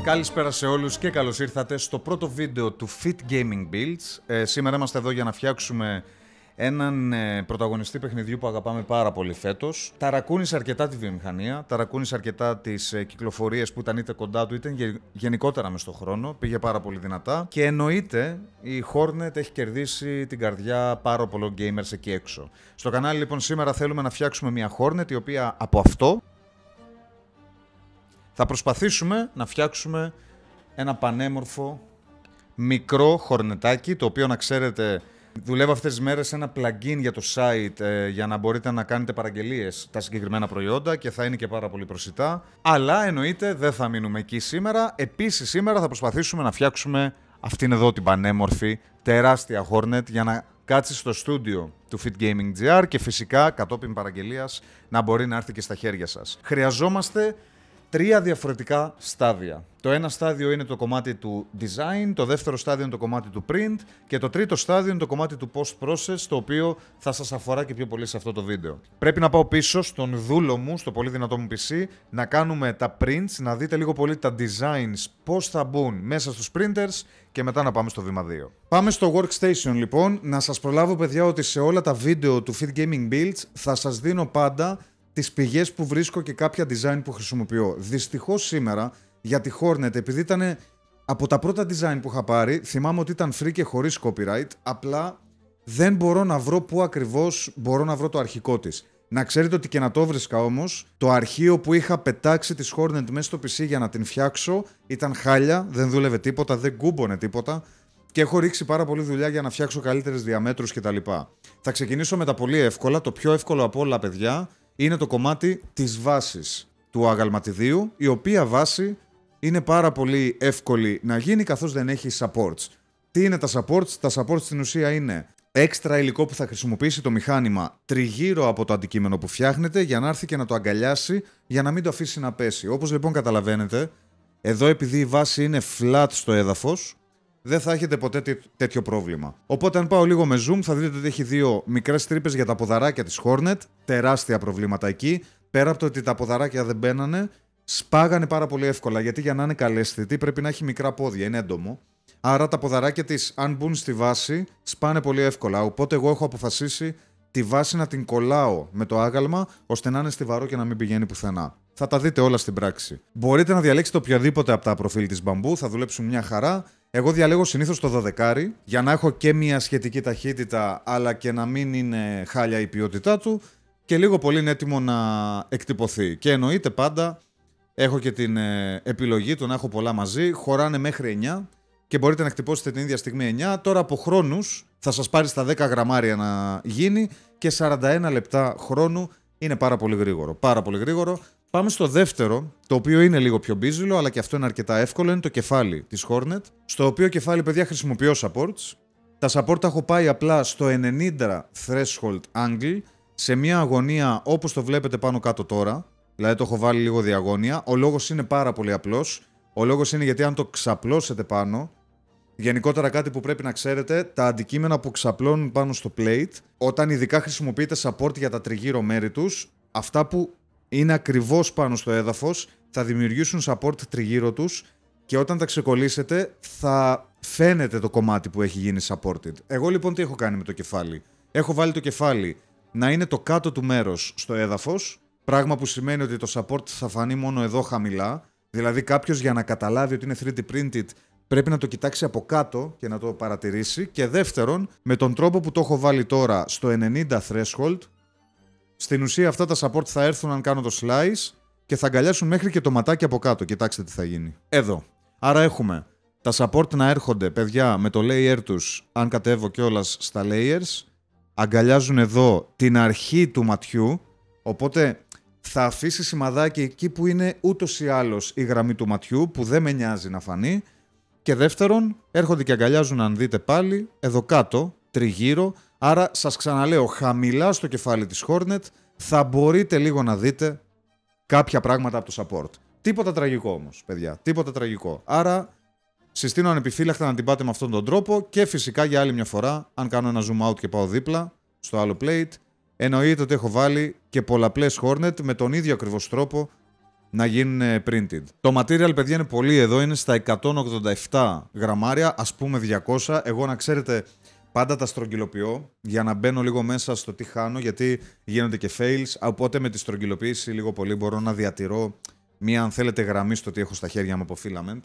Καλησπέρα σε όλους και καλώς ήρθατε στο πρώτο βίντεο του Fit Gaming Builds. Σήμερα είμαστε εδώ για να φτιάξουμε έναν πρωταγωνιστή παιχνιδιού που αγαπάμε πάρα πολύ φέτος. Ταρακούνησε αρκετά τη βιομηχανία, ταρακούνησε αρκετά τις κυκλοφορίες που ήταν είτε κοντά του είτε γενικότερα μες στον χρόνο. Πήγε πάρα πολύ δυνατά και εννοείται η Hornet έχει κερδίσει την καρδιά πάρα πολλών gamers εκεί έξω. Στο κανάλι λοιπόν σήμερα θέλουμε να φτιάξουμε μια Hornet η οποία από αυτό θα προσπαθήσουμε να φτιάξουμε ένα πανέμορφο μικρό χορνετάκι, το οποίο να ξέρετε δουλεύω αυτές τις μέρες σε ένα plugin για το site για να μπορείτε να κάνετε παραγγελίες τα συγκεκριμένα προϊόντα και θα είναι και πάρα πολύ προσιτά. Αλλά εννοείται δεν θα μείνουμε εκεί σήμερα. Επίσης σήμερα θα προσπαθήσουμε να φτιάξουμε αυτήν εδώ την πανέμορφη τεράστια Hornet για να κάτσει στο στούντιο του Fit Gaming GR και φυσικά κατόπιν παραγγελίας να μπορεί να έρθει και στα χέρια σας. Χρειαζόμαστε τρία διαφορετικά στάδια. Το ένα στάδιο είναι το κομμάτι του design, το δεύτερο στάδιο είναι το κομμάτι του print και το τρίτο στάδιο είναι το κομμάτι του post-process, το οποίο θα σας αφορά και πιο πολύ σε αυτό το βίντεο. Πρέπει να πάω πίσω στον δούλο μου, στο πολύ δυνατό μου PC, να κάνουμε τα prints, να δείτε λίγο πολύ τα designs, πώς θα μπουν μέσα στους printers και μετά να πάμε στο βήμα 2. Πάμε στο workstation λοιπόν. Να σας προλάβω παιδιά ότι σε όλα τα βίντεο του Fit Gaming Builds θα σας δίνω πάντα τις πηγές που βρίσκω και κάποια design που χρησιμοποιώ. Δυστυχώς σήμερα για τη Hornet, επειδή ήταν από τα πρώτα design που είχα πάρει, θυμάμαι ότι ήταν free και χωρίς copyright, απλά δεν μπορώ να βρω πού ακριβώς μπορώ να βρω το αρχικό της. Να ξέρετε ότι και να το βρίσκα όμως, το αρχείο που είχα πετάξει της Hornet μέσα στο PC για να την φτιάξω ήταν χάλια, δεν δούλευε τίποτα, δεν κούμπονε τίποτα και έχω ρίξει πάρα πολύ δουλειά για να φτιάξω καλύτερες διαμέτρους κτλ. Θα ξεκινήσω με τα πολύ εύκολα, το πιο εύκολο από όλα παιδιά είναι το κομμάτι της βάσης του αγαλματιδίου, η οποία βάση είναι πάρα πολύ εύκολη να γίνει καθώς δεν έχει supports. Τι είναι τα supports? Τα supports στην ουσία είναι έξτρα υλικό που θα χρησιμοποιήσει το μηχάνημα τριγύρω από το αντικείμενο που φτιάχνετε για να έρθει και να το αγκαλιάσει για να μην το αφήσει να πέσει. Όπως λοιπόν καταλαβαίνετε, εδώ επειδή η βάση είναι flat στο έδαφος, δεν θα έχετε ποτέ τέτοιο πρόβλημα. Οπότε αν πάω λίγο με zoom θα δείτε ότι έχει δύο μικρές τρύπες για τα ποδαράκια της Hornet, τεράστια προβλήματα εκεί. Πέρα από το ότι τα ποδαράκια δεν μπαίνανε, σπάγανε πάρα πολύ εύκολα, γιατί για να είναι καλέσθητη πρέπει να έχει μικρά πόδια, είναι έντομο. Άρα τα ποδαράκια της αν μπουν στη βάση σπάνε πολύ εύκολα, οπότε εγώ έχω αποφασίσει τη βάση να την κολλάω με το άγαλμα ώστε να είναι στιβαρό και να μην πηγαίνει πουθενά. Θα τα δείτε όλα στην πράξη. Μπορείτε να διαλέξετε οποιαδήποτε από τα προφίλ της μπαμπού, θα δουλέψουν μια χαρά. Εγώ διαλέγω συνήθως το 12 για να έχω και μια σχετική ταχύτητα αλλά και να μην είναι χάλια η ποιότητά του και λίγο πολύ είναι έτοιμο να εκτυπωθεί. Και εννοείται πάντα έχω και την επιλογή του να έχω πολλά μαζί, χωράνε μέχρι 9 και μπορείτε να εκτυπώσετε την ίδια στιγμή 9. Τώρα από χρόνους θα σας πάρει στα 10 γραμμάρια να γίνει και 41 λεπτά χρόνου είναι πάρα πολύ γρήγορο. Πάρα πολύ γρήγορο. Πάμε στο δεύτερο, το οποίο είναι λίγο πιο μπίζιλο, αλλά και αυτό είναι αρκετά εύκολο, είναι το κεφάλι της Hornet, στο οποίο κεφάλι, παιδιά, χρησιμοποιώ supports. Τα support τα έχω πάει απλά στο 90 threshold angle, σε μια αγωνία όπως το βλέπετε πάνω κάτω τώρα, δηλαδή το έχω βάλει λίγο διαγώνια. Ο λόγος είναι πάρα πολύ απλός, ο λόγος είναι γιατί αν το ξαπλώσετε πάνω, γενικότερα κάτι που πρέπει να ξέρετε, τα αντικείμενα που ξαπλώνουν πάνω στο plate, όταν ειδικά χρησιμοποιείτε support για τα τριγύρω μέρη τους, αυτά που είναι ακριβώς πάνω στο έδαφος, θα δημιουργήσουν support τριγύρω τους και όταν τα ξεκολλήσετε θα φαίνεται το κομμάτι που έχει γίνει supported. Εγώ λοιπόν τι έχω κάνει με το κεφάλι? Έχω βάλει το κεφάλι να είναι το κάτω του μέρος στο έδαφος, πράγμα που σημαίνει ότι το support θα φανεί μόνο εδώ χαμηλά, δηλαδή κάποιος για να καταλάβει ότι είναι 3D printed πρέπει να το κοιτάξει από κάτω και να το παρατηρήσει. Και δεύτερον, με τον τρόπο που το έχω βάλει τώρα στο 90 threshold, στην ουσία αυτά τα support θα έρθουν αν κάνω το slice και θα αγκαλιάσουν μέχρι και το ματάκι από κάτω. Κοιτάξτε τι θα γίνει. Εδώ. Άρα έχουμε τα support να έρχονται, παιδιά, με το layer τους, αν κατέβω κιόλας στα layers, αγκαλιάζουν εδώ την αρχή του ματιού, οπότε θα αφήσει σημαδάκι εκεί που είναι ούτως ή άλλως η γραμμή του ματιού, που δεν με νοιάζει να φανεί, Και δεύτερον, έρχονται και αγκαλιάζουν, αν δείτε πάλι, εδώ κάτω, τριγύρω. Άρα σας ξαναλέω, χαμηλά στο κεφάλι της Hornet θα μπορείτε λίγο να δείτε κάποια πράγματα από το support. Τίποτα τραγικό όμως, παιδιά. Τίποτα τραγικό. Άρα συστήνω ανεπιφύλακτα να την πάτε με αυτόν τον τρόπο και φυσικά για άλλη μια φορά, αν κάνω ένα zoom out και πάω δίπλα στο άλλο plate, εννοείται ότι έχω βάλει και πολλαπλές Hornet με τον ίδιο ακριβώς τρόπο να γίνουν printed. Το material, παιδιά, είναι πολύ εδώ, είναι στα 187 γραμμάρια, ας πούμε 200. Εγώ, να ξέρετε, πάντα τα στρογγυλοποιώ για να μπαίνω λίγο μέσα στο τι χάνω, γιατί γίνονται και fails, οπότε με τη στρογγυλοποίηση λίγο πολύ μπορώ να διατηρώ μία, αν θέλετε, γραμμή στο τι έχω στα χέρια μου από filament.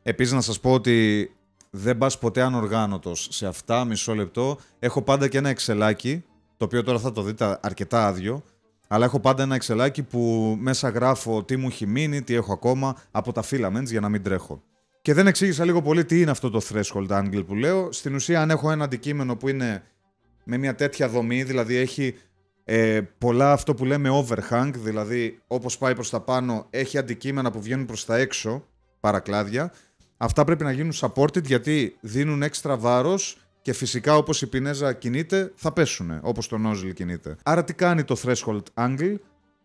Επίσης να σας πω ότι δεν πας ποτέ ανοργάνωτος σε αυτά, μισό λεπτό. Έχω πάντα και ένα εξελάκι, το οποίο τώρα θα το δείτε αρκετά άδειο, αλλά έχω πάντα ένα εξελάκι που μέσα γράφω τι μου έχει μείνει, τι έχω ακόμα από τα filaments για να μην τρέχω. Και δεν εξήγησα λίγο πολύ τι είναι αυτό το threshold angle που λέω. Στην ουσία, αν έχω ένα αντικείμενο που είναι με μια τέτοια δομή, δηλαδή έχει πολλά αυτό που λέμε overhang, δηλαδή όπως πάει προς τα πάνω, έχει αντικείμενα που βγαίνουν προς τα έξω, παρακλάδια. Αυτά πρέπει να γίνουν supported γιατί δίνουν έξτρα βάρος και φυσικά όπως η πινέζα κινείται θα πέσουν, όπως το nozzle κινείται. Άρα τι κάνει το threshold angle?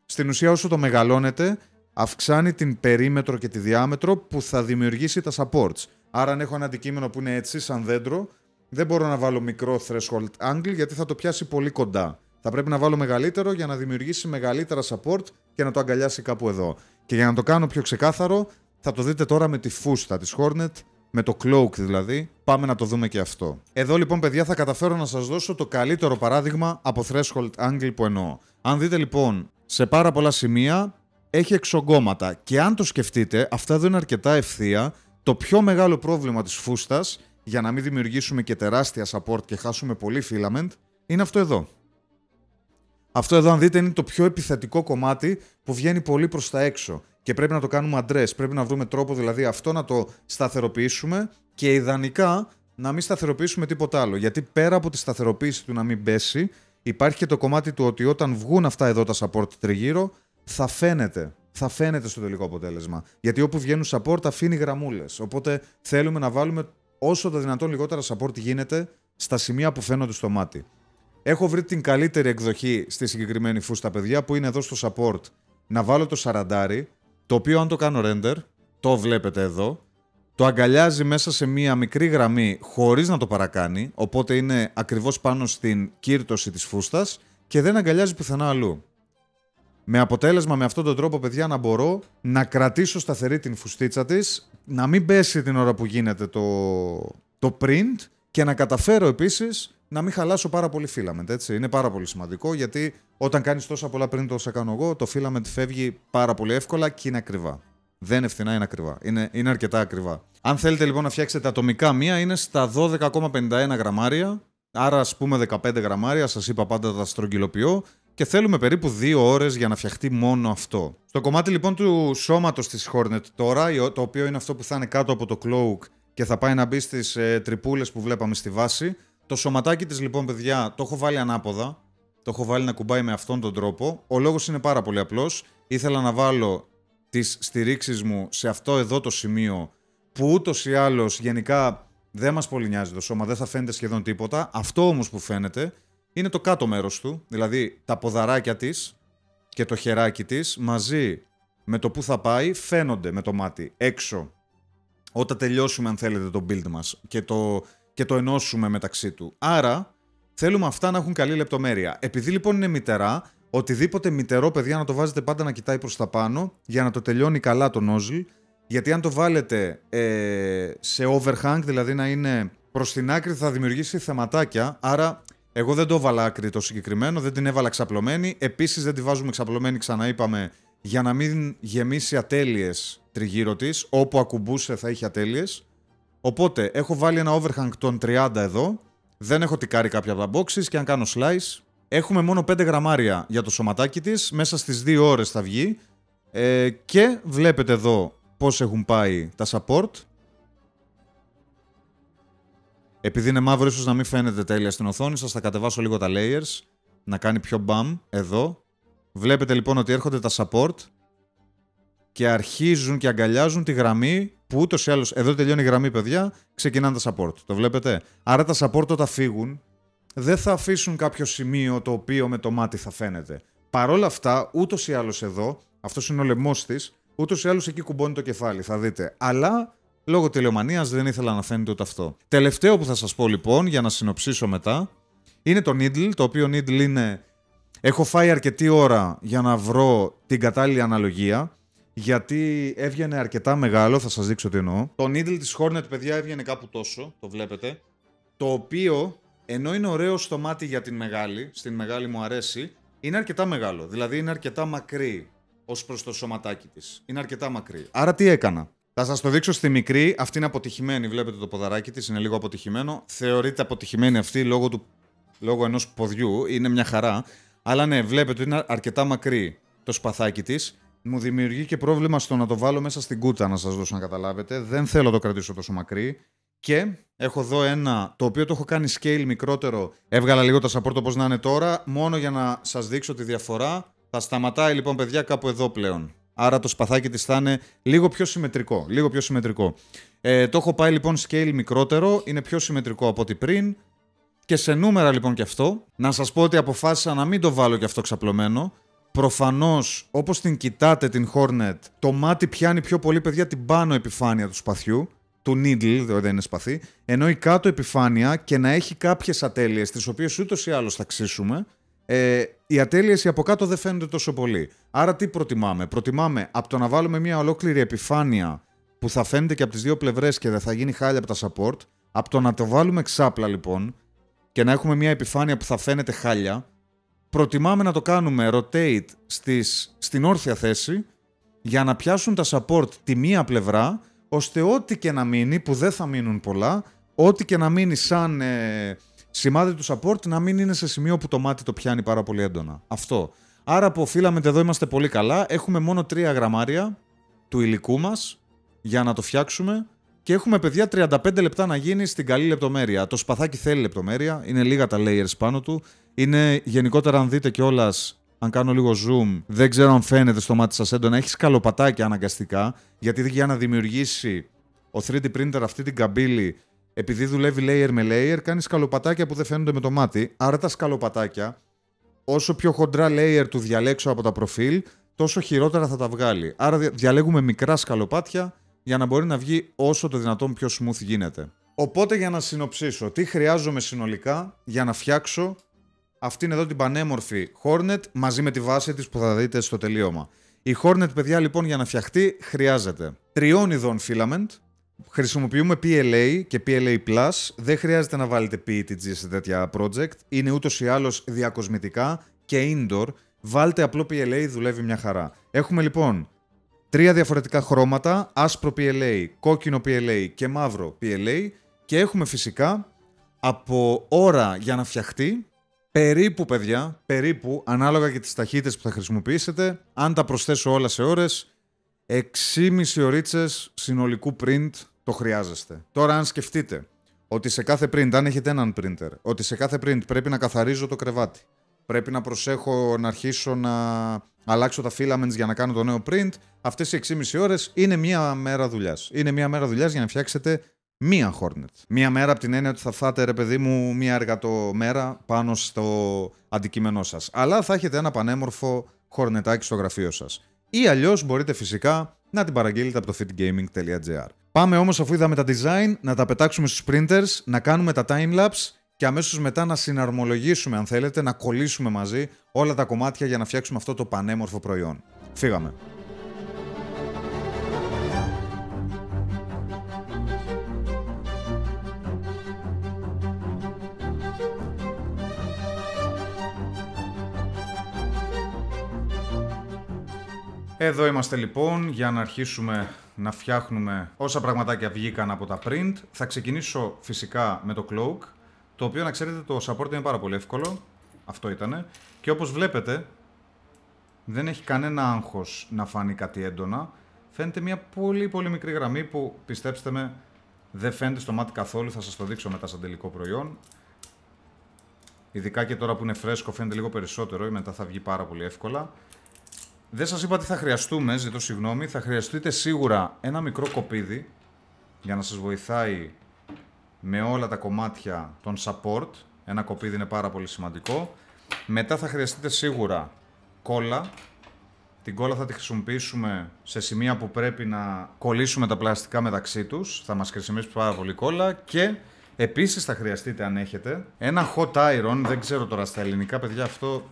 Στην ουσία όσο το μεγαλώνεται, αυξάνει την περίμετρο και τη διάμετρο που θα δημιουργήσει τα supports. Άρα αν έχω ένα αντικείμενο που είναι έτσι σαν δέντρο, δεν μπορώ να βάλω μικρό threshold angle γιατί θα το πιάσει πολύ κοντά. Θα πρέπει να βάλω μεγαλύτερο για να δημιουργήσει μεγαλύτερα support και να το αγκαλιάσει κάπου εδώ. Και για να το κάνω πιο ξεκάθαρο, θα το δείτε τώρα με τη φούστα της Hornet, με το cloak δηλαδή. Πάμε να το δούμε και αυτό. Εδώ λοιπόν, παιδιά, θα καταφέρω να σας δώσω το καλύτερο παράδειγμα από threshold angle που εννοώ. Αν δείτε λοιπόν, σε πάρα πολλά σημεία έχει εξογκώματα και αν το σκεφτείτε, αυτά εδώ είναι αρκετά ευθεία. Το πιο μεγάλο πρόβλημα της φούστας, για να μην δημιουργήσουμε και τεράστια support και χάσουμε πολύ filament, είναι αυτό εδώ. Αυτό εδώ, αν δείτε, είναι το πιο επιθετικό κομμάτι που βγαίνει πολύ προς τα έξω. Και πρέπει να το κάνουμε address. Πρέπει να βρούμε τρόπο δηλαδή αυτό να το σταθεροποιήσουμε και ιδανικά να μην σταθεροποιήσουμε τίποτα άλλο. Γιατί πέρα από τη σταθεροποίηση του να μην πέσει, υπάρχει και το κομμάτι του ότι όταν βγουν αυτά εδώ τα support τριγύρω, θα φαίνεται. Θα φαίνεται στο τελικό αποτέλεσμα. Γιατί όπου βγαίνουν support αφήνει γραμμούλες. Οπότε θέλουμε να βάλουμε όσο το δυνατόν λιγότερα support γίνεται στα σημεία που φαίνονται στο μάτι. Έχω βρει την καλύτερη εκδοχή στη συγκεκριμένη φούστα, παιδιά, που είναι εδώ στο support. Να βάλω το 40, το οποίο αν το κάνω render, το βλέπετε εδώ, το αγκαλιάζει μέσα σε μία μικρή γραμμή χωρίς να το παρακάνει, οπότε είναι ακριβώς πάνω στην κύρτωση της φούστας και δεν αγκαλιάζει πουθενά αλλού. Με αποτέλεσμα με αυτόν τον τρόπο, παιδιά, να μπορώ να κρατήσω σταθερή την φουστίτσα της, να μην πέσει την ώρα που γίνεται το print και να καταφέρω επίσης να μην χαλάσω πάρα πολύ filament, έτσι. Είναι πάρα πολύ σημαντικό γιατί όταν κάνεις τόσα πολλά print όσα κάνω εγώ, το filament φεύγει πάρα πολύ εύκολα και είναι ακριβά. Δεν είναι φθηνά, είναι ακριβά. Είναι αρκετά ακριβά. Αν θέλετε λοιπόν να φτιάξετε ατομικά μία, είναι στα 12,51 γραμμάρια, άρα ας πούμε 15 γραμμάρια, σας είπα πάντα τα στρογγυλοποιώ και θέλουμε περίπου 2 ώρες για να φτιαχτεί μόνο αυτό. Στο κομμάτι λοιπόν του σώματος της Hornet τώρα, το οποίο είναι αυτό που θα είναι κάτω από το cloak και θα πάει να μπει στις τρυπούλες που βλέπαμε στη βάση, το σωματάκι της λοιπόν, παιδιά, το έχω βάλει ανάποδα, το έχω βάλει να κουμπάει με αυτόν τον τρόπο. Ο λόγος είναι πάρα πολύ απλός. Ήθελα να βάλω τις στηρίξεις μου σε αυτό εδώ το σημείο που ούτως ή άλλως γενικά δεν μας πολύ νοιάζει το σώμα, δεν θα φαίνεται σχεδόν τίποτα. Αυτό όμως που φαίνεται είναι το κάτω μέρος του, δηλαδή τα ποδαράκια της και το χεράκι της μαζί με το που θα πάει φαίνονται με το μάτι έξω. Όταν τελειώσουμε, αν θέλετε, το build μας και το ενώσουμε μεταξύ του. Άρα θέλουμε αυτά να έχουν καλή λεπτομέρεια. Επειδή λοιπόν είναι μητερά, οτιδήποτε μητερό, παιδιά, να το βάζετε πάντα να κοιτάει προς τα πάνω για να το τελειώνει καλά το nozzle. Γιατί αν το βάλετε σε overhang, δηλαδή να είναι προς την άκρη, θα δημιουργήσει θεματάκια. Άρα εγώ δεν το έβαλα άκρη το συγκεκριμένο, δεν την έβαλα ξαπλωμένη. Επίσης δεν τη βάζουμε ξαπλωμένη, ξαναείπαμε, για να μην γεμίσει ατέλειες τριγύρω της. Όπου ακουμπούσε θα είχε ατέλειες. Οπότε έχω βάλει ένα overhang των 30 εδώ. Δεν έχω τικάρει κάποια από τα boxes και αν κάνω slice. Έχουμε μόνο 5 γραμμάρια για το σωματάκι της. Μέσα στις 2 ώρες θα βγει. Και βλέπετε εδώ πώς έχουν πάει τα support. Επειδή είναι μαύρο, ίσως να μην φαίνεται τέλεια στην οθόνη σας, θα κατεβάσω λίγο τα layers. Να κάνει πιο bam εδώ. Βλέπετε λοιπόν ότι έρχονται τα support και αρχίζουν και αγκαλιάζουν τη γραμμή Που ούτως ή άλλως, εδώ τελειώνει η γραμμή, παιδιά, ξεκινάνε τα support. Το βλέπετε. Άρα τα support όταν φύγουν, δεν θα αφήσουν κάποιο σημείο το οποίο με το μάτι θα φαίνεται. Παρ' όλα αυτά, ούτως ή άλλως εδώ, αυτός είναι ο λαιμός της, ούτως ή άλλως εκεί κουμπώνει το κεφάλι, θα δείτε. Αλλά λόγω τηλεομανίας δεν ήθελα να φαίνεται ούτε αυτό. Τελευταίο που θα σας πω λοιπόν, για να συνοψίσω μετά, είναι το needle, το οποίο needle είναι. Έχω φάει αρκετή ώρα για να βρω την κατάλληλη αναλογία, γιατί έβγαινε αρκετά μεγάλο, θα σας δείξω τι εννοώ. Το needle της Hornet, παιδιά, έβγαινε κάπου τόσο, το βλέπετε, το οποίο, ενώ είναι ωραίο στο μάτι για την μεγάλη, στην μεγάλη μου αρέσει, είναι αρκετά μεγάλο, δηλαδή είναι αρκετά μακρύ ως προς το σωματάκι της. Είναι αρκετά μακρύ. Άρα τι έκανα. Θα σας το δείξω στη μικρή, αυτή είναι αποτυχημένη, βλέπετε το ποδαράκι της, είναι λίγο αποτυχημένο. Θεωρείται αποτυχημένη αυτή λόγω ενός ποδιού, είναι μια χαρά. Αλλά ναι, βλέπετε ότι είναι αρκετά μακρύ το σπαθάκι της. Μου δημιουργεί και πρόβλημα στο να το βάλω μέσα στην κούτα, να σας δώσω να καταλάβετε. Δεν θέλω να το κρατήσω τόσο μακρύ. Και έχω εδώ ένα, το οποίο το έχω κάνει scale μικρότερο. Έβγαλα λίγο το support όπως να είναι τώρα, μόνο για να σας δείξω τη διαφορά. Θα σταματάει λοιπόν, παιδιά, κάπου εδώ πλέον. Άρα το σπαθάκι της θα είναι λίγο πιο συμμετρικό. Λίγο πιο συμμετρικό. Το έχω πάει λοιπόν scale μικρότερο, είναι πιο συμμετρικό από ό,τι πριν. Και σε νούμερα λοιπόν και αυτό, να σας πω ότι αποφάσισα να μην το βάλω και αυτό ξαπλωμένο. Προφανώς, όπως την κοιτάτε την Hornet, το μάτι πιάνει πιο πολύ, παιδιά, την πάνω επιφάνεια του σπαθιού, του needle, δεν είναι σπαθί, ενώ η κάτω επιφάνεια και να έχει κάποιες ατέλειες, τις οποίες ούτως ή άλλως θα ξύσουμε, οι ατέλειες οι από κάτω δεν φαίνονται τόσο πολύ. Άρα τι προτιμάμε. Προτιμάμε από το να βάλουμε μια ολόκληρη επιφάνεια που θα φαίνεται και από τις δύο πλευρές και δεν θα γίνει χάλια από τα support, από το να το βάλουμε ξάπλα λοιπόν και να έχουμε μια επιφάνεια που θα φαίνεται χάλια, προτιμάμε να το κάνουμε rotate στην όρθια θέση για να πιάσουν τα support τη μία πλευρά, ώστε ό,τι και να μείνει, που δεν θα μείνουν πολλά, ό,τι και να μείνει σαν σημάδι του support να μην είναι σε σημείο που το μάτι το πιάνει πάρα πολύ έντονα. Αυτό. Άρα από filament εδώ είμαστε πολύ καλά. Έχουμε μόνο 3 γραμμάρια του υλικού μας για να το φτιάξουμε και έχουμε, παιδιά, 35 λεπτά να γίνει στην καλή λεπτομέρεια. Το σπαθάκι θέλει λεπτομέρεια, είναι λίγα τα layers πάνω του. Είναι γενικότερα, αν δείτε κιόλας, αν κάνω λίγο zoom, δεν ξέρω αν φαίνεται στο μάτι σας έντονα, έχει σκαλοπατάκια αναγκαστικά, γιατί για να δημιουργήσει ο 3D printer αυτή την καμπύλη, επειδή δουλεύει layer με layer, κάνει σκαλοπατάκια που δεν φαίνονται με το μάτι. Άρα τα σκαλοπατάκια, όσο πιο χοντρά layer του διαλέξω από τα προφίλ, τόσο χειρότερα θα τα βγάλει. Άρα διαλέγουμε μικρά σκαλοπάτια για να μπορεί να βγει όσο το δυνατόν πιο smooth γίνεται. Οπότε, για να συνοψίσω, τι χρειάζομαι συνολικά για να φτιάξω αυτήν εδώ την πανέμορφη Hornet μαζί με τη βάση της που θα δείτε στο τελείωμα. Η Hornet, παιδιά, λοιπόν, για να φτιαχτεί χρειάζεται 3 ειδών filament. Χρησιμοποιούμε PLA και PLA+. Δεν χρειάζεται να βάλετε PETG σε τέτοια project. Είναι ούτως ή άλλως διακοσμητικά και indoor. Βάλτε απλό PLA, δουλεύει μια χαρά. Έχουμε λοιπόν 3 διαφορετικά χρώματα, άσπρο PLA, κόκκινο PLA και μαύρο PLA, και έχουμε φυσικά από ώρα για να φτιαχτεί, περίπου, παιδιά, ανάλογα και τις ταχύτητες που θα χρησιμοποιήσετε, αν τα προσθέσω όλα σε ώρες, 6,5 ωρίτσες συνολικού print το χρειάζεστε. Τώρα, αν σκεφτείτε ότι σε κάθε print, αν έχετε έναν printer, ότι σε κάθε print πρέπει να καθαρίζω το κρεβάτι, πρέπει να προσέχω να αρχίσω να αλλάξω τα filaments για να κάνω το νέο print, αυτές οι 6,5 ώρες είναι μία μέρα δουλειάς. Είναι μία μέρα δουλειάς για να φτιάξετε μία Hornet. Μία μέρα από την έννοια ότι θα φάτε, ρε παιδί μου, μία εργατομέρα πάνω στο αντικείμενό σας. Αλλά θα έχετε ένα πανέμορφο χορνετάκι στο γραφείο σας. Ή αλλιώς μπορείτε φυσικά να την παραγγείλετε από το fitgaming.gr. Πάμε όμως, αφού είδαμε τα design, να τα πετάξουμε στους printers, να κάνουμε τα timelapse και αμέσως μετά να συναρμολογήσουμε, αν θέλετε, να κολλήσουμε μαζί όλα τα κομμάτια για να φτιάξουμε αυτό το πανέμορφο προϊόν. Φύγαμε. Εδώ είμαστε λοιπόν για να αρχίσουμε να φτιάχνουμε όσα πραγματάκια βγήκαν από τα print. Θα ξεκινήσω φυσικά με το cloak, το οποίο, να ξέρετε, το support είναι πάρα πολύ εύκολο. Αυτό ήτανε. Και όπως βλέπετε, δεν έχει κανένα άγχος να φανεί κάτι έντονα. Φαίνεται μια πολύ πολύ μικρή γραμμή που, πιστέψτε με, δεν φαίνεται στο μάτι καθόλου. Θα σας το δείξω μετά σαν τελικό προϊόν. Ειδικά και τώρα που είναι φρέσκο φαίνεται λίγο περισσότερο, ή μετά θα βγει πάρα πολύ εύκολα. Δεν σας είπα τι θα χρειαστούμε, ζητώ συγγνώμη. Θα χρειαστείτε σίγουρα ένα μικρό κοπίδι, για να σας βοηθάει με όλα τα κομμάτια των support. Ένα κοπίδι είναι πάρα πολύ σημαντικό. Μετά θα χρειαστείτε σίγουρα κόλλα. Την κόλλα θα τη χρησιμοποιήσουμε σε σημεία που πρέπει να κολλήσουμε τα πλαστικά μεταξύ τους. Θα μας χρησιμοποιήσει πάρα πολύ κόλλα. Και επίσης θα χρειαστείτε, αν έχετε, ένα hot iron. Δεν ξέρω τώρα στα ελληνικά, παιδιά, αυτό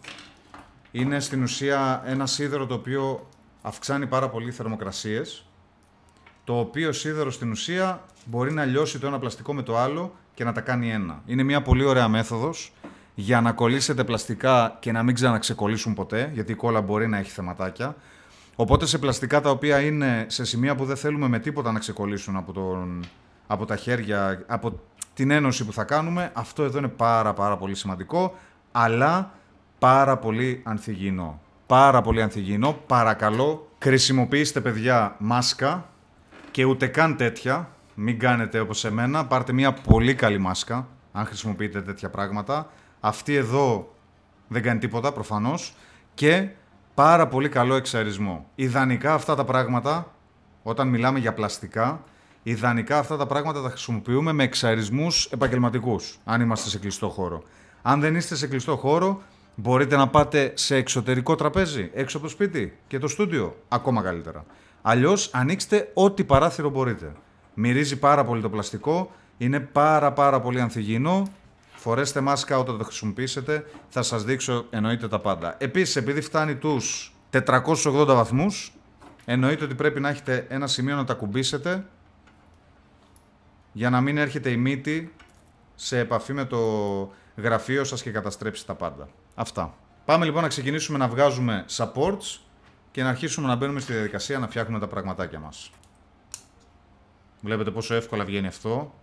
είναι στην ουσία ένα σίδερο το οποίο αυξάνει πάρα πολύ θερμοκρασίες. Το οποίο σίδερο στην ουσία μπορεί να λιώσει το ένα πλαστικό με το άλλο και να τα κάνει ένα. Είναι μια πολύ ωραία μέθοδος για να κολλήσετε πλαστικά και να μην ξαναξεκολλήσουν ποτέ, γιατί η κόλλα μπορεί να έχει θεματάκια. Οπότε σε πλαστικά τα οποία είναι σε σημεία που δεν θέλουμε με τίποτα να ξεκολλήσουν από τα χέρια, από την ένωση που θα κάνουμε, αυτό εδώ είναι πάρα πολύ σημαντικό, αλλά πάρα πολύ ανθυγιεινό. Πάρα πολύ ανθυγιεινό. Παρακαλώ, χρησιμοποιήστε, παιδιά, μάσκα και ούτε καν τέτοια. Μην κάνετε όπως εμένα. Πάρτε μια πολύ καλή μάσκα, αν χρησιμοποιείτε τέτοια πράγματα. Αυτή εδώ δεν κάνει τίποτα, προφανώς. Και πάρα πολύ καλό εξαερισμό. Ιδανικά αυτά τα πράγματα, όταν μιλάμε για πλαστικά, ιδανικά αυτά τα πράγματα τα χρησιμοποιούμε με εξαερισμούς επαγγελματικούς, αν είμαστε σε κλειστό χώρο. Αν δεν είστε σε κλειστό χώρο, μπορείτε να πάτε σε εξωτερικό τραπέζι, έξω από το σπίτι και το στούντιο, ακόμα καλύτερα. Αλλιώς ανοίξτε ό,τι παράθυρο μπορείτε. Μυρίζει πάρα πολύ το πλαστικό, είναι πάρα πολύ ανθυγιεινό. Φορέστε μάσκα όταν το χρησιμοποιήσετε, θα σας δείξω εννοείται τα πάντα. Επίσης, επειδή φτάνει τους 480 βαθμούς, εννοείται ότι πρέπει να έχετε ένα σημείο να τα κουμπίσετε για να μην έρχεται η μύτη σε επαφή με το γραφείο σας και καταστρέψει τα πάντα. Αυτά. Πάμε λοιπόν να ξεκινήσουμε να βγάζουμε supports και να αρχίσουμε να μπαίνουμε στη διαδικασία να φτιάχνουμε τα πραγματάκια μας. Βλέπετε πόσο εύκολα βγαίνει αυτό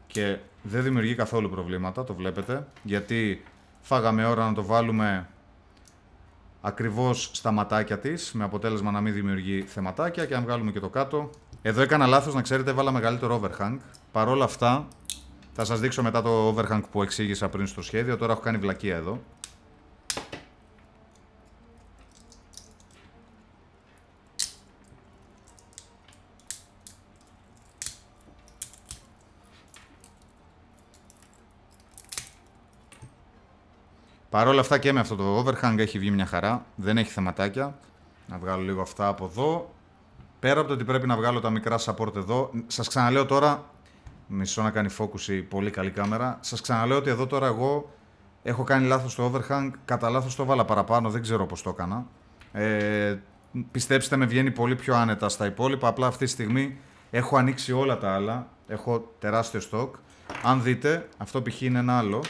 και δεν δημιουργεί καθόλου προβλήματα, το βλέπετε, γιατί φάγαμε ώρα να το βάλουμε ακριβώς στα ματάκια της, με αποτέλεσμα να μην δημιουργεί θεματάκια. Και αν βγάλουμε και το κάτω, εδώ έκανα λάθος, να ξέρετε, έβαλα μεγαλύτερο overhang. Παρ' όλα αυτά, θα σας δείξω μετά το overhang που εξήγησα πριν στο σχέδιο. Τώρα έχω κάνει βλακεία εδώ. Παρ' όλα αυτά και με αυτό το overhang έχει βγει μια χαρά, δεν έχει θεματάκια. Να βγάλω λίγο αυτά από εδώ. Πέρα από το ότι πρέπει να βγάλω τα μικρά support εδώ, σας ξαναλέω τώρα, μισό να κάνει focus η πολύ καλή κάμερα, σας ξαναλέω ότι εδώ τώρα εγώ έχω κάνει λάθος το overhang, κατά λάθος το έβαλα παραπάνω, δεν ξέρω πώς το έκανα. Πιστέψτε με, βγαίνει πολύ πιο άνετα στα υπόλοιπα, απλά αυτή τη στιγμή έχω ανοίξει όλα τα άλλα, έχω τεράστιο stock. Αν δείτε, αυτό π.χ. είναι ένα άλλο,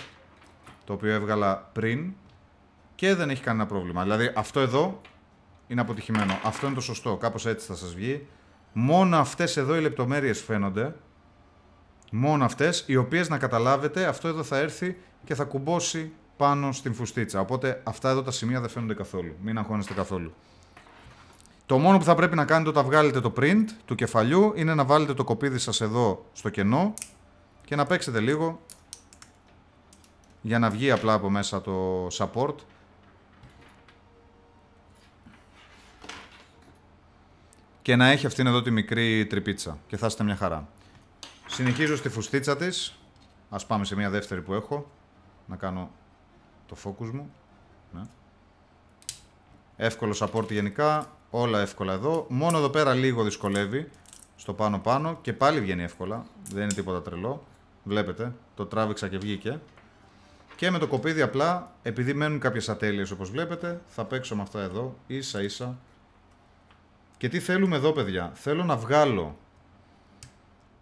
το οποίο έβγαλα πριν και δεν έχει κανένα πρόβλημα. Δηλαδή αυτό εδώ είναι αποτυχημένο. Αυτό είναι το σωστό. Κάπως έτσι θα σας βγει. Μόνο αυτές εδώ οι λεπτομέρειες φαίνονται. Μόνο αυτές, οι οποίες, να καταλάβετε, αυτό εδώ θα έρθει και θα κουμπώσει πάνω στην φουστίτσα. Οπότε αυτά εδώ τα σημεία δεν φαίνονται καθόλου. Μην αγχώνεστε καθόλου. Το μόνο που θα πρέπει να κάνετε όταν βγάλετε το print του κεφαλιού είναι να βάλετε το κοπίδι σας εδώ στο κενό και να παίξετε λίγο για να βγει απλά από μέσα το support. Και να έχει αυτήν εδώ τη μικρή τρυπίτσα και θα είστε μια χαρά. Συνεχίζω στη φουστίτσα της. Ας πάμε σε μια δεύτερη που έχω. Να κάνω το focus μου. Ναι. Εύκολο support γενικά. Όλα εύκολα εδώ. Μόνο εδώ πέρα λίγο δυσκολεύει. Στο πάνω και πάλι βγαίνει εύκολα. Δεν είναι τίποτα τρελό. Βλέπετε, το τράβηξα και βγήκε. Και με το κοπίδι απλά, επειδή μένουν κάποιες ατέλειες όπως βλέπετε, θα παίξω με αυτά εδώ, ίσα ίσα. Και τι θέλουμε εδώ, παιδιά? Θέλω να βγάλω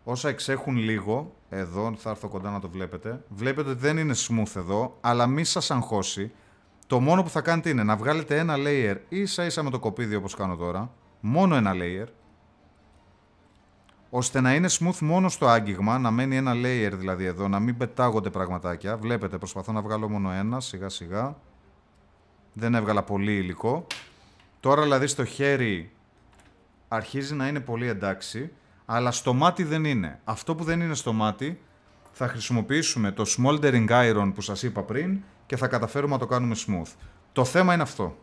όσα εξέχουν λίγο, εδώ θα έρθω κοντά να το βλέπετε. Βλέπετε ότι δεν είναι smooth εδώ, αλλά μη σας αγχώσει. Το μόνο που θα κάνετε είναι να βγάλετε ένα layer ίσα ίσα με το κοπίδι όπως κάνω τώρα. Μόνο ένα layer. Ώστε να είναι smooth μόνο στο άγγιγμα, να μένει ένα layer δηλαδή εδώ, να μην πετάγονται πραγματάκια. Βλέπετε, προσπαθώ να βγάλω μόνο ένα, σιγά σιγά. Δεν έβγαλα πολύ υλικό. Τώρα δηλαδή στο χέρι αρχίζει να είναι πολύ εντάξει, αλλά στο μάτι δεν είναι. Αυτό που δεν είναι στο μάτι θα χρησιμοποιήσουμε το smoldering iron που σας είπα πριν και θα καταφέρουμε να το κάνουμε smooth. Το θέμα είναι αυτό.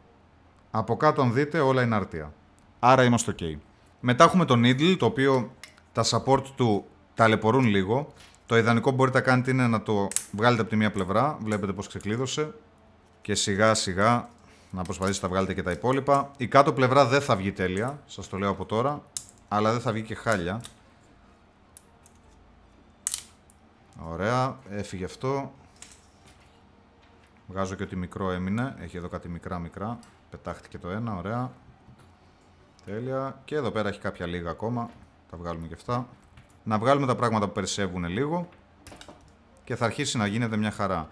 Από κάτω αν δείτε όλα είναι άρτια. Άρα είμαστε ok. Μετά έχουμε το needle, το οποίο Τα support του ταλαιπωρούν λίγο. Το ιδανικό που μπορείτε να κάνετε είναι να το βγάλετε από τη μία πλευρά. Βλέπετε πώς ξεκλείδωσε. Και σιγά σιγά να προσπαθήσετε να βγάλετε και τα υπόλοιπα. Η κάτω πλευρά δεν θα βγει τέλεια, σας το λέω από τώρα. Αλλά δεν θα βγει και χάλια. Ωραία, έφυγε αυτό. Βγάζω και ότι μικρό έμεινε. Έχει εδώ κάτι μικρά. Πετάχτηκε το ένα, ωραία. Τέλεια. Και εδώ πέρα έχει κάποια λίγα ακόμα. Τα βγάλουμε και αυτά. Να βγάλουμε τα πράγματα που περισσεύουν λίγο. Και θα αρχίσει να γίνεται μια χαρά.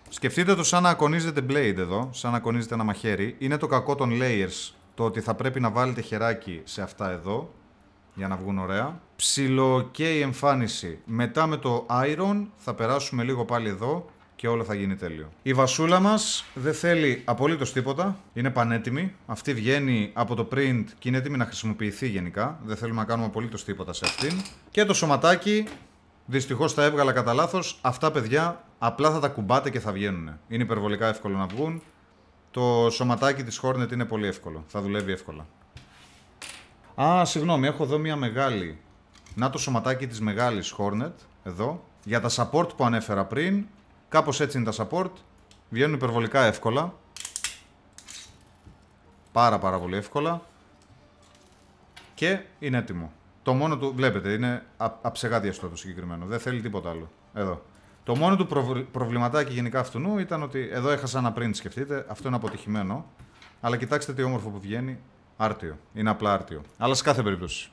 Σκεφτείτε το σαν να ακονίζετε blade εδώ. Σαν να ακονίζετε ένα μαχαίρι. Είναι το κακό των layers. Το ότι θα πρέπει να βάλετε χεράκι σε αυτά εδώ. Για να βγουν ωραία. Ψιλοκαίει η εμφάνιση. Μετά με το iron θα περάσουμε λίγο πάλι εδώ. Και όλο θα γίνει τέλειο. Η βασούλα μας δεν θέλει απολύτως τίποτα. Είναι πανέτοιμη. Αυτή βγαίνει από το print και είναι έτοιμη να χρησιμοποιηθεί γενικά. Δεν θέλουμε να κάνουμε απολύτως τίποτα σε αυτήν. Και το σωματάκι, δυστυχώς τα έβγαλα κατά λάθος. Αυτά, παιδιά, απλά θα τα κουμπάτε και θα βγαίνουν. Είναι υπερβολικά εύκολο να βγουν. Το σωματάκι της Hornet είναι πολύ εύκολο. Θα δουλεύει εύκολα. Α, συγγνώμη, έχω εδώ μια μεγάλη. Να το σωματάκι της μεγάλης Hornet. Εδώ. Για τα support που ανέφερα πριν. Κάπως έτσι είναι τα support. Βγαίνουν υπερβολικά εύκολα. Πάρα πολύ εύκολα. Και είναι έτοιμο. Το μόνο του, βλέπετε, είναι αψεγάδιαστο το συγκεκριμένο. Δεν θέλει τίποτα άλλο. Εδώ. Το μόνο του προβληματάκι γενικά αυτού ήταν ότι εδώ έχασα ένα print, σκεφτείτε. Αυτό είναι αποτυχημένο. Αλλά κοιτάξτε τι όμορφο που βγαίνει. Άρτιο. Είναι απλά άρτιο. Αλλά σε κάθε περίπτωση.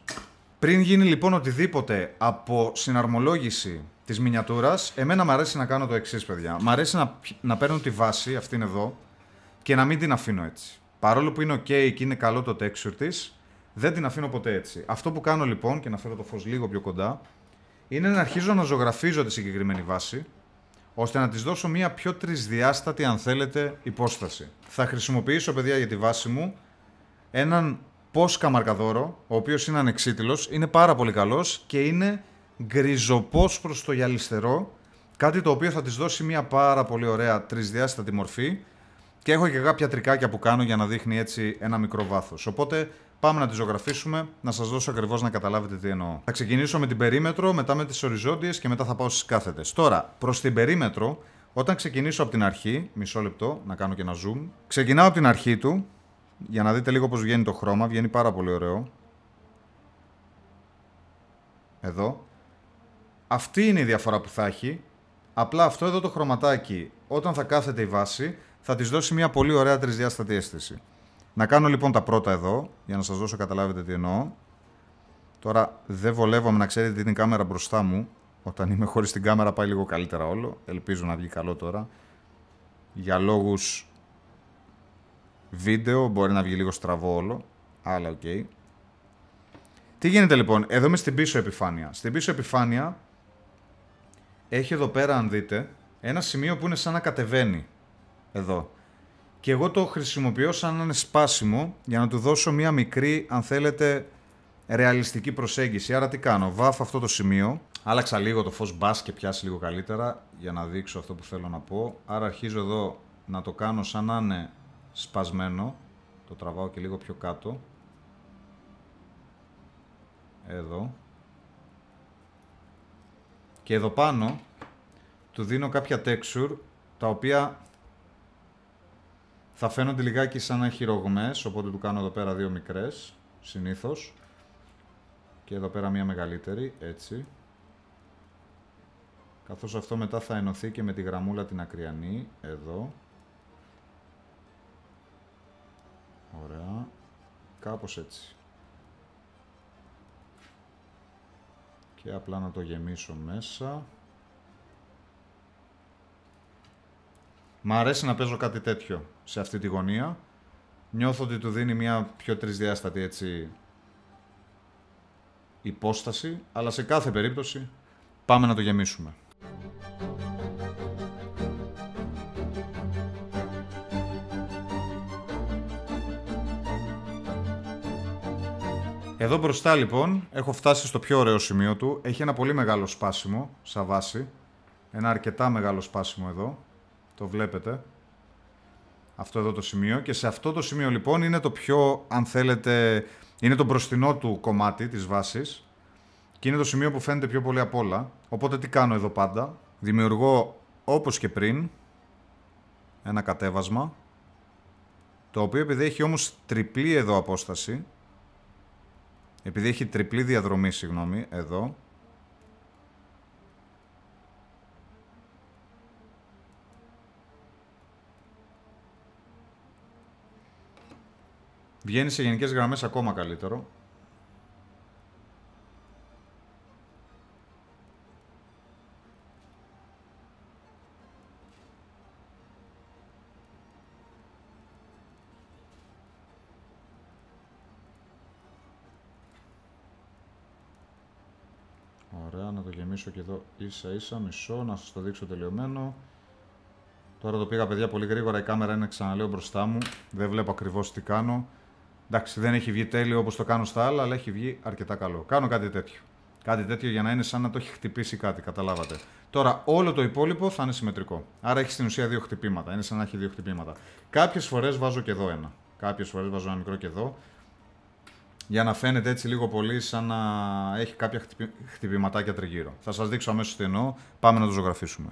Πριν γίνει λοιπόν οτιδήποτε από συναρμολόγηση της μινιατούρας, εμένα μου αρέσει να κάνω το εξής, παιδιά. Μ' αρέσει να παίρνω τη βάση, αυτήν εδώ, και να μην την αφήνω έτσι. Παρόλο που είναι ok και είναι καλό το texture της, δεν την αφήνω ποτέ έτσι. Αυτό που κάνω λοιπόν, και να φέρω το φως λίγο πιο κοντά, είναι να αρχίζω να ζωγραφίζω τη συγκεκριμένη βάση, ώστε να της δώσω μια πιο τρισδιάστατη, αν θέλετε, υπόσταση. Θα χρησιμοποιήσω, παιδιά, για τη βάση μου έναν Posca μαρκαδόρο, ο οποίος είναι ανεξίτηλος, είναι πάρα πολύ καλός και είναι γκριζοπός προς το γυαλιστερό, κάτι το οποίο θα της δώσει μια πάρα πολύ ωραία τρισδιάστατη μορφή και έχω και κάποια τρικάκια που κάνω για να δείχνει έτσι ένα μικρό βάθος. Οπότε πάμε να τη ζωγραφίσουμε, να σας δώσω ακριβώς να καταλάβετε τι εννοώ. Θα ξεκινήσω με την περίμετρο, μετά με τις οριζόντιες και μετά θα πάω στις κάθετες. Τώρα, προς την περίμετρο, όταν ξεκινήσω από την αρχή, μισό λεπτό, να κάνω και ένα zoom, ξεκινάω από την αρχή του. Για να δείτε λίγο πώς βγαίνει το χρώμα, βγαίνει πάρα πολύ ωραίο. Εδώ. Αυτή είναι η διαφορά που θα έχει. Απλά αυτό εδώ το χρωματάκι, όταν θα κάθεται η βάση, θα της δώσει μια πολύ ωραία τρισδιάστατη αίσθηση. Να κάνω λοιπόν τα πρώτα εδώ, για να σας δώσω καταλάβετε τι εννοώ. Τώρα δεν βολεύομαι να ξέρετε την κάμερα μπροστά μου. Όταν είμαι χωρίς την κάμερα πάει λίγο καλύτερα όλο. Ελπίζω να βγει καλό τώρα. Για λόγους βίντεο μπορεί να βγει λίγο στραβό όλο, αλλά οκ. Τι γίνεται λοιπόν, εδώ είμαι στην πίσω επιφάνεια. Στην πίσω επιφάνεια έχει εδώ πέρα, αν δείτε, ένα σημείο που είναι σαν να κατεβαίνει. Εδώ. Και εγώ το χρησιμοποιώ σαν να είναι σπάσιμο για να του δώσω μια μικρή, αν θέλετε, ρεαλιστική προσέγγιση. Άρα τι κάνω, βάφω αυτό το σημείο, άλλαξα λίγο το φως μπας και πιάσει λίγο καλύτερα για να δείξω αυτό που θέλω να πω. Άρα αρχίζω εδώ να το κάνω σαν να είναι σπασμένο, το τραβάω και λίγο πιο κάτω, εδώ, και εδώ πάνω του δίνω κάποια texture τα οποία θα φαίνονται λιγάκι σαν να έχει ρογμές, οπότε του κάνω εδώ πέρα δύο μικρές συνήθως και εδώ πέρα μία μεγαλύτερη, έτσι, καθώς αυτό μετά θα ενωθεί και με τη γραμμούλα την ακριανή, εδώ. Ωραία. Κάπως έτσι. Και απλά να το γεμίσω μέσα. Μ' αρέσει να παίζω κάτι τέτοιο σε αυτή τη γωνία. Νιώθω ότι του δίνει μια πιο τρισδιάστατη έτσι υπόσταση, αλλά σε κάθε περίπτωση πάμε να το γεμίσουμε. Εδώ μπροστά λοιπόν έχω φτάσει στο πιο ωραίο σημείο του. Έχει ένα πολύ μεγάλο σπάσιμο σαν βάση. Ένα αρκετά μεγάλο σπάσιμο εδώ. Το βλέπετε. Αυτό εδώ το σημείο. Και σε αυτό το σημείο λοιπόν είναι το πιο, αν θέλετε, είναι το μπροστινό του κομμάτι της βάσης. Και είναι το σημείο που φαίνεται πιο πολύ απ' όλα. Οπότε τι κάνω εδώ πάντα? Δημιουργώ, όπως και πριν, ένα κατέβασμα, το οποίο επειδή έχει όμως τριπλή εδώ απόσταση, επειδή έχει τριπλή διαδρομή, συγγνώμη, εδώ, βγαίνει σε γενικές γραμμές ακόμα καλύτερο. Ωραία, να το γεμίσω και εδώ ίσα ίσα, μισό, να σας το δείξω τελειωμένο. Τώρα το πήγα, παιδιά, πολύ γρήγορα, η κάμερα είναι, ξαναλέω, μπροστά μου. Δεν βλέπω ακριβώς τι κάνω. Εντάξει, δεν έχει βγει τέλειο όπως το κάνω στα άλλα, αλλά έχει βγει αρκετά καλό. Κάνω κάτι τέτοιο. Κάτι τέτοιο για να είναι σαν να το έχει χτυπήσει κάτι, καταλάβατε. Τώρα όλο το υπόλοιπο θα είναι συμμετρικό. Άρα έχει στην ουσία δύο χτυπήματα. Είναι σαν να έχει δύο χτυπήματα. Κάποιες φορές βάζω και εδώ ένα. Κάποιες φορές βάζω ένα μικρό και εδώ. Για να φαίνεται έτσι λίγο πολύ σαν να έχει κάποια χτυπηματάκια τριγύρω. Θα σας δείξω αμέσως τι εννοώ. Πάμε να το ζωγραφίσουμε.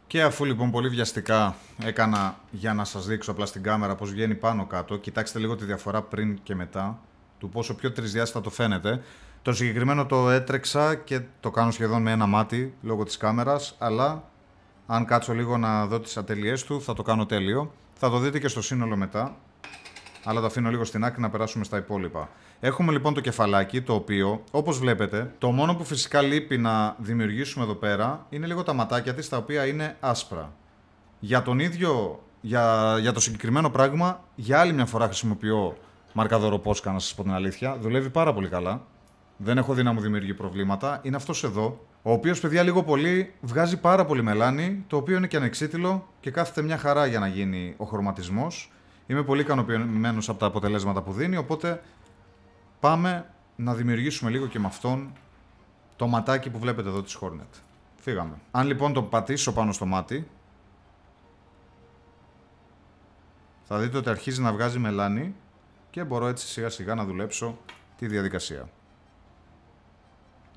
Και αφού λοιπόν πολύ βιαστικά έκανα για να σας δείξω απλά στην κάμερα πώς βγαίνει πάνω κάτω, κοιτάξτε λίγο τη διαφορά πριν και μετά, του πόσο πιο τρισδιάστατο φαίνεται. Το συγκεκριμένο το έτρεξα και το κάνω σχεδόν με ένα μάτι λόγω της κάμερας, αλλά αν κάτσω λίγο να δω τις ατελειές του θα το κάνω τέλειο. Θα το δείτε και στο σύνολο μετά, αλλά το αφήνω λίγο στην άκρη να περάσουμε στα υπόλοιπα. Έχουμε λοιπόν το κεφαλάκι, το οποίο, όπως βλέπετε, το μόνο που φυσικά λείπει να δημιουργήσουμε εδώ πέρα είναι λίγο τα ματάκια της, τα οποία είναι άσπρα. Για τον ίδιο, για το συγκεκριμένο πράγμα, για άλλη μια φορά χρησιμοποιώ μαρκαδόρο Posca, να σας πω την αλήθεια. Δουλεύει πάρα πολύ καλά. Δεν έχω δει να μου δημιουργεί προβλήματα. Είναι αυτός εδώ, ο οποίος, παιδιά, λίγο πολύ βγάζει πάρα πολύ μελάνι, το οποίο είναι και ανεξίτηλο και κάθεται μια χαρά για να γίνει ο χρωματισμός. Είμαι πολύ ικανοποιημένος από τα αποτελέσματα που δίνει, οπότε πάμε να δημιουργήσουμε λίγο και με αυτόν το ματάκι που βλέπετε εδώ της Hornet. Φύγαμε. Αν λοιπόν το πατήσω πάνω στο μάτι, θα δείτε ότι αρχίζει να βγάζει μελάνι και μπορώ έτσι σιγά σιγά να δουλέψω τη διαδικασία.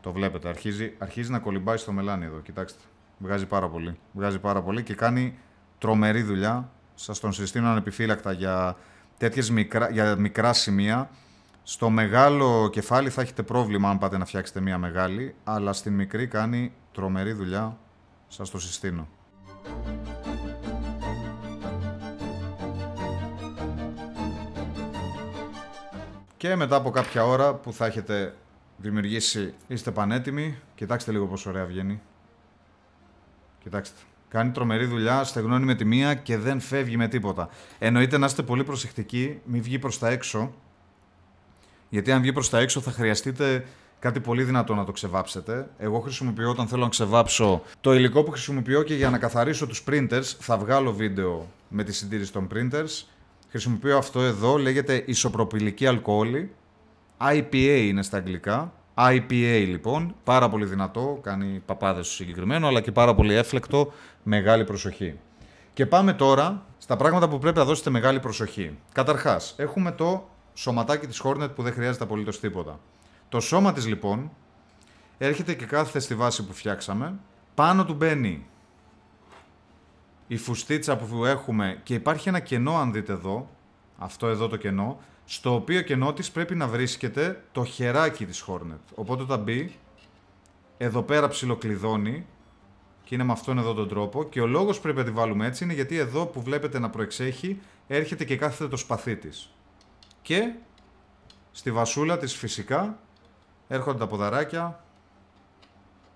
Το βλέπετε, αρχίζει να κολυμπάει στο μελάνι εδώ, κοιτάξτε. Βγάζει πάρα πολύ και κάνει τρομερή δουλειά. Σας τον συστήνω ανεπιφύλακτα για για μικρά σημεία. Στο μεγάλο κεφάλι θα έχετε πρόβλημα αν πάτε να φτιάξετε μία μεγάλη, αλλά στην μικρή κάνει τρομερή δουλειά, σας το συστήνω. Και μετά από κάποια ώρα που θα έχετε δημιουργήσει, είστε πανέτοιμοι, κοιτάξτε λίγο πόσο ωραία βγαίνει. Κοιτάξτε. Κάνει τρομερή δουλειά, στεγνώνει με τη μία και δεν φεύγει με τίποτα. Εννοείται να είστε πολύ προσεκτικοί, μην βγει προς τα έξω. Γιατί αν βγει προς τα έξω θα χρειαστείτε κάτι πολύ δυνατό να το ξεβάψετε. Εγώ χρησιμοποιώ, όταν θέλω να ξεβάψω, το υλικό που χρησιμοποιώ και για να καθαρίσω τους printers, θα βγάλω βίντεο με τη συντήρηση των printers. Χρησιμοποιώ αυτό εδώ, λέγεται ισοπροπυλική αλκοόλη. IPA είναι στα αγγλικά. IPA λοιπόν, πάρα πολύ δυνατό, κάνει παπάδες στο συγκεκριμένο, αλλά και πάρα πολύ έφλεκτο, μεγάλη προσοχή. Και πάμε τώρα στα πράγματα που πρέπει να δώσετε μεγάλη προσοχή. Καταρχάς, έχουμε το σωματάκι της Hornet που δεν χρειάζεται απολύτως τίποτα. Το σώμα της λοιπόν έρχεται και κάθεται στη βάση που φτιάξαμε. Πάνω του μπαίνει η φουστίτσα που έχουμε και υπάρχει ένα κενό, αν δείτε εδώ, αυτό εδώ το κενό, στο οποίο κενό της πρέπει να βρίσκεται το χεράκι της Hornet. Οπότε όταν μπει, εδώ πέρα ψιλοκλειδώνει και είναι με αυτόν εδώ τον τρόπο, και ο λόγος που πρέπει να τη βάλουμε έτσι είναι γιατί εδώ που βλέπετε να προεξέχει έρχεται και κάθεται το σπαθί της. Και στη βασούλα της φυσικά έρχονται τα ποδαράκια,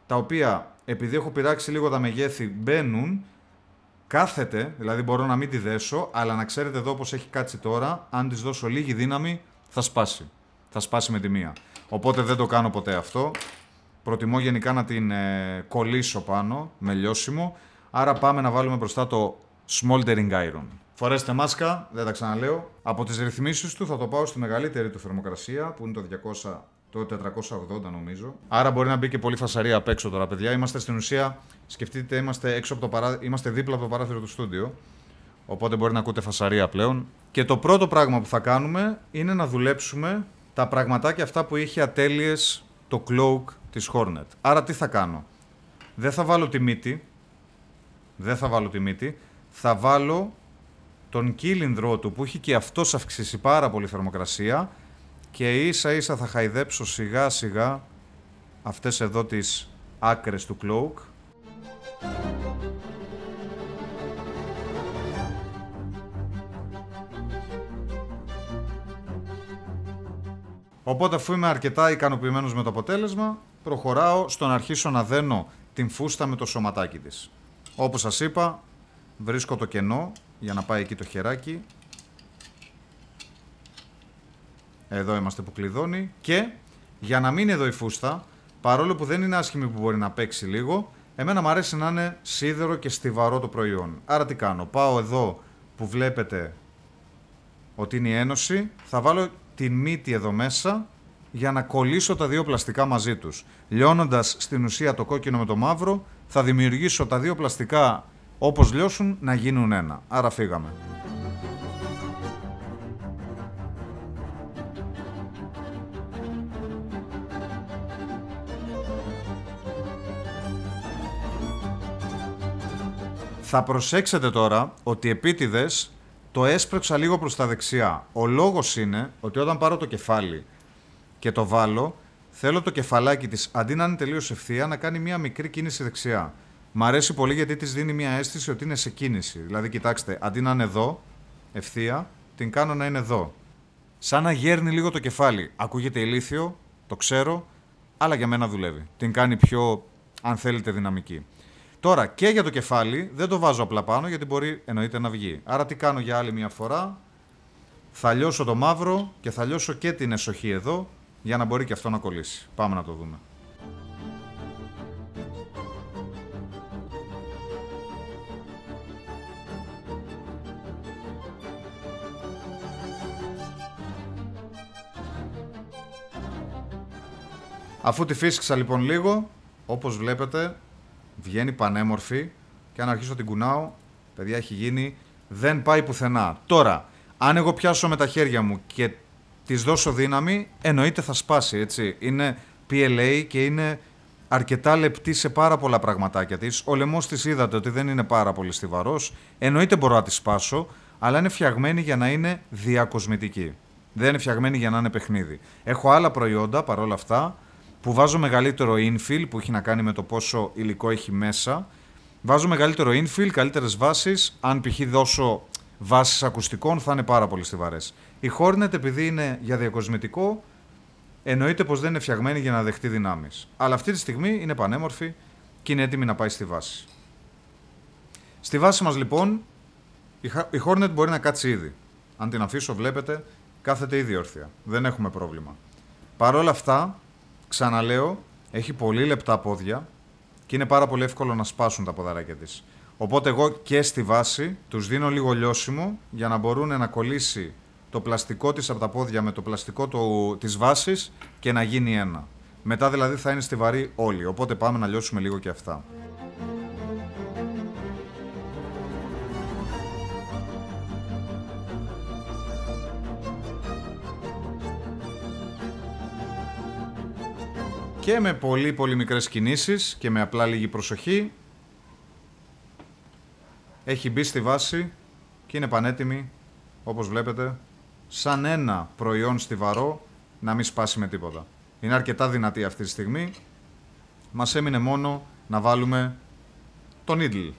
τα οποία επειδή έχω πειράξει λίγο τα μεγέθη μπαίνουν, κάθεται, δηλαδή μπορώ να μην τη δέσω, αλλά να ξέρετε εδώ όπως έχει κάτσει τώρα, αν της δώσω λίγη δύναμη θα σπάσει. Θα σπάσει με τη μία. Οπότε δεν το κάνω ποτέ αυτό. Προτιμώ γενικά να την κολλήσω πάνω με λιώσιμο. Άρα πάμε να βάλουμε μπροστά το Smoldering Iron. Φορέστε μάσκα, δεν τα ξαναλέω. Από τις ρυθμίσεις του θα το πάω στη μεγαλύτερη του θερμοκρασία, που είναι το 480 νομίζω. Άρα μπορεί να μπει και πολύ φασαρία απ' έξω τώρα, παιδιά. Είμαστε στην ουσία, σκεφτείτε, είμαστε δίπλα από το παράθυρο του στούντιο. Οπότε μπορεί να ακούτε φασαρία πλέον. Και το πρώτο πράγμα που θα κάνουμε είναι να δουλέψουμε τα πραγματάκια αυτά που είχε ατέλειες το cloak της Hornet. Άρα τι θα κάνω? Δεν θα βάλω τη μύτη. Θα βάλω τον κύλινδρό του που έχει και αυτός αυξήσει πάρα πολύ θερμοκρασία και ίσα ίσα θα χαϊδέψω σιγά σιγά αυτές εδώ τις άκρες του cloak. Οπότε αφού είμαι αρκετά ικανοποιημένος με το αποτέλεσμα, προχωράω στο να αρχίσω να δένω την φούστα με το σωματάκι της. Όπως σας είπα, βρίσκω το κενό για να πάει εκεί το χεράκι. Εδώ είμαστε που κλειδώνει. Και για να μείνει εδώ η φούστα, παρόλο που δεν είναι άσχημη που μπορεί να παίξει λίγο, εμένα μου αρέσει να είναι σίδερο και στιβαρό το προϊόν. Άρα τι κάνω? Πάω εδώ που βλέπετε ότι είναι η ένωση, θα βάλω την μύτη εδώ μέσα για να κολλήσω τα δύο πλαστικά μαζί τους. Λιώνοντας στην ουσία το κόκκινο με το μαύρο, θα δημιουργήσω τα δύο πλαστικά όπως λιώσουν να γίνουν ένα. Άρα φύγαμε. Θα προσέξετε τώρα ότι επίτηδες το έσπρωξα λίγο προς τα δεξιά. Ο λόγος είναι ότι όταν πάρω το κεφάλι και το βάλω, θέλω το κεφαλάκι της, αντί να είναι τελείως ευθεία, να κάνει μια μικρή κίνηση δεξιά. Μ' αρέσει πολύ γιατί της δίνει μια αίσθηση ότι είναι σε κίνηση. Δηλαδή, κοιτάξτε, αντί να είναι εδώ, ευθεία, την κάνω να είναι εδώ. Σαν να γέρνει λίγο το κεφάλι. Ακούγεται ηλίθιο, το ξέρω, αλλά για μένα δουλεύει. Την κάνει πιο, αν θέλετε, δυναμική. Τώρα και για το κεφάλι δεν το βάζω απλά πάνω γιατί μπορεί εννοείται να βγει. Άρα τι κάνω για άλλη μια φορά? Θα λιώσω το μαύρο και θα λιώσω και την εσοχή εδώ για να μπορεί και αυτό να κολλήσει. Πάμε να το δούμε. Αφού τη φύσηξα λοιπόν λίγο, όπως βλέπετε, βγαίνει πανέμορφη και αν αρχίσω την κουνάω, παιδιά, έχει γίνει, δεν πάει πουθενά. Τώρα, αν εγώ πιάσω με τα χέρια μου και της δώσω δύναμη, εννοείται θα σπάσει, έτσι. Είναι PLA και είναι αρκετά λεπτή σε πάρα πολλά πραγματάκια της. Ο λαιμός της είδατε ότι δεν είναι πάρα πολύ στιβαρός. Εννοείται μπορώ να τη σπάσω, αλλά είναι φτιαγμένη για να είναι διακοσμητική. Δεν είναι φτιαγμένη για να είναι παιχνίδι. Έχω άλλα προϊόντα παρόλα αυτά που βάζω μεγαλύτερο infill, που έχει να κάνει με το πόσο υλικό έχει μέσα. Βάζω μεγαλύτερο infill, καλύτερες βάσεις. Αν π.χ. δώσω βάσεις ακουστικών θα είναι πάρα πολύ στιβαρές. Η Hornet, επειδή είναι για διακοσμητικό, εννοείται πως δεν είναι φτιαγμένη για να δεχτεί δυνάμεις. Αλλά αυτή τη στιγμή είναι πανέμορφη και είναι έτοιμη να πάει στη βάση. Στη βάση μας λοιπόν η Hornet μπορεί να κάτσει ήδη. Αν την αφήσω, βλέπετε, κάθεται ήδη όρθια. Δεν έχουμε πρόβλημα. Παρ' όλα αυτά, ξαναλέω, έχει πολύ λεπτά πόδια και είναι πάρα πολύ εύκολο να σπάσουν τα ποδαράκια της. Οπότε εγώ και στη βάση τους δίνω λίγο λιώσιμο για να μπορούν να κολλήσει το πλαστικό της από τα πόδια με το πλαστικό της βάσης και να γίνει ένα. Μετά δηλαδή θα είναι στιβαροί όλοι, οπότε πάμε να λιώσουμε λίγο και αυτά. Και με πολύ πολύ μικρές κινήσεις και με απλά λίγη προσοχή έχει μπει στη βάση και είναι πανέτοιμη, όπως βλέπετε, σαν ένα προϊόν στιβαρό να μην σπάσει με τίποτα. Είναι αρκετά δυνατή αυτή τη στιγμή. Μας έμεινε μόνο να βάλουμε το needle.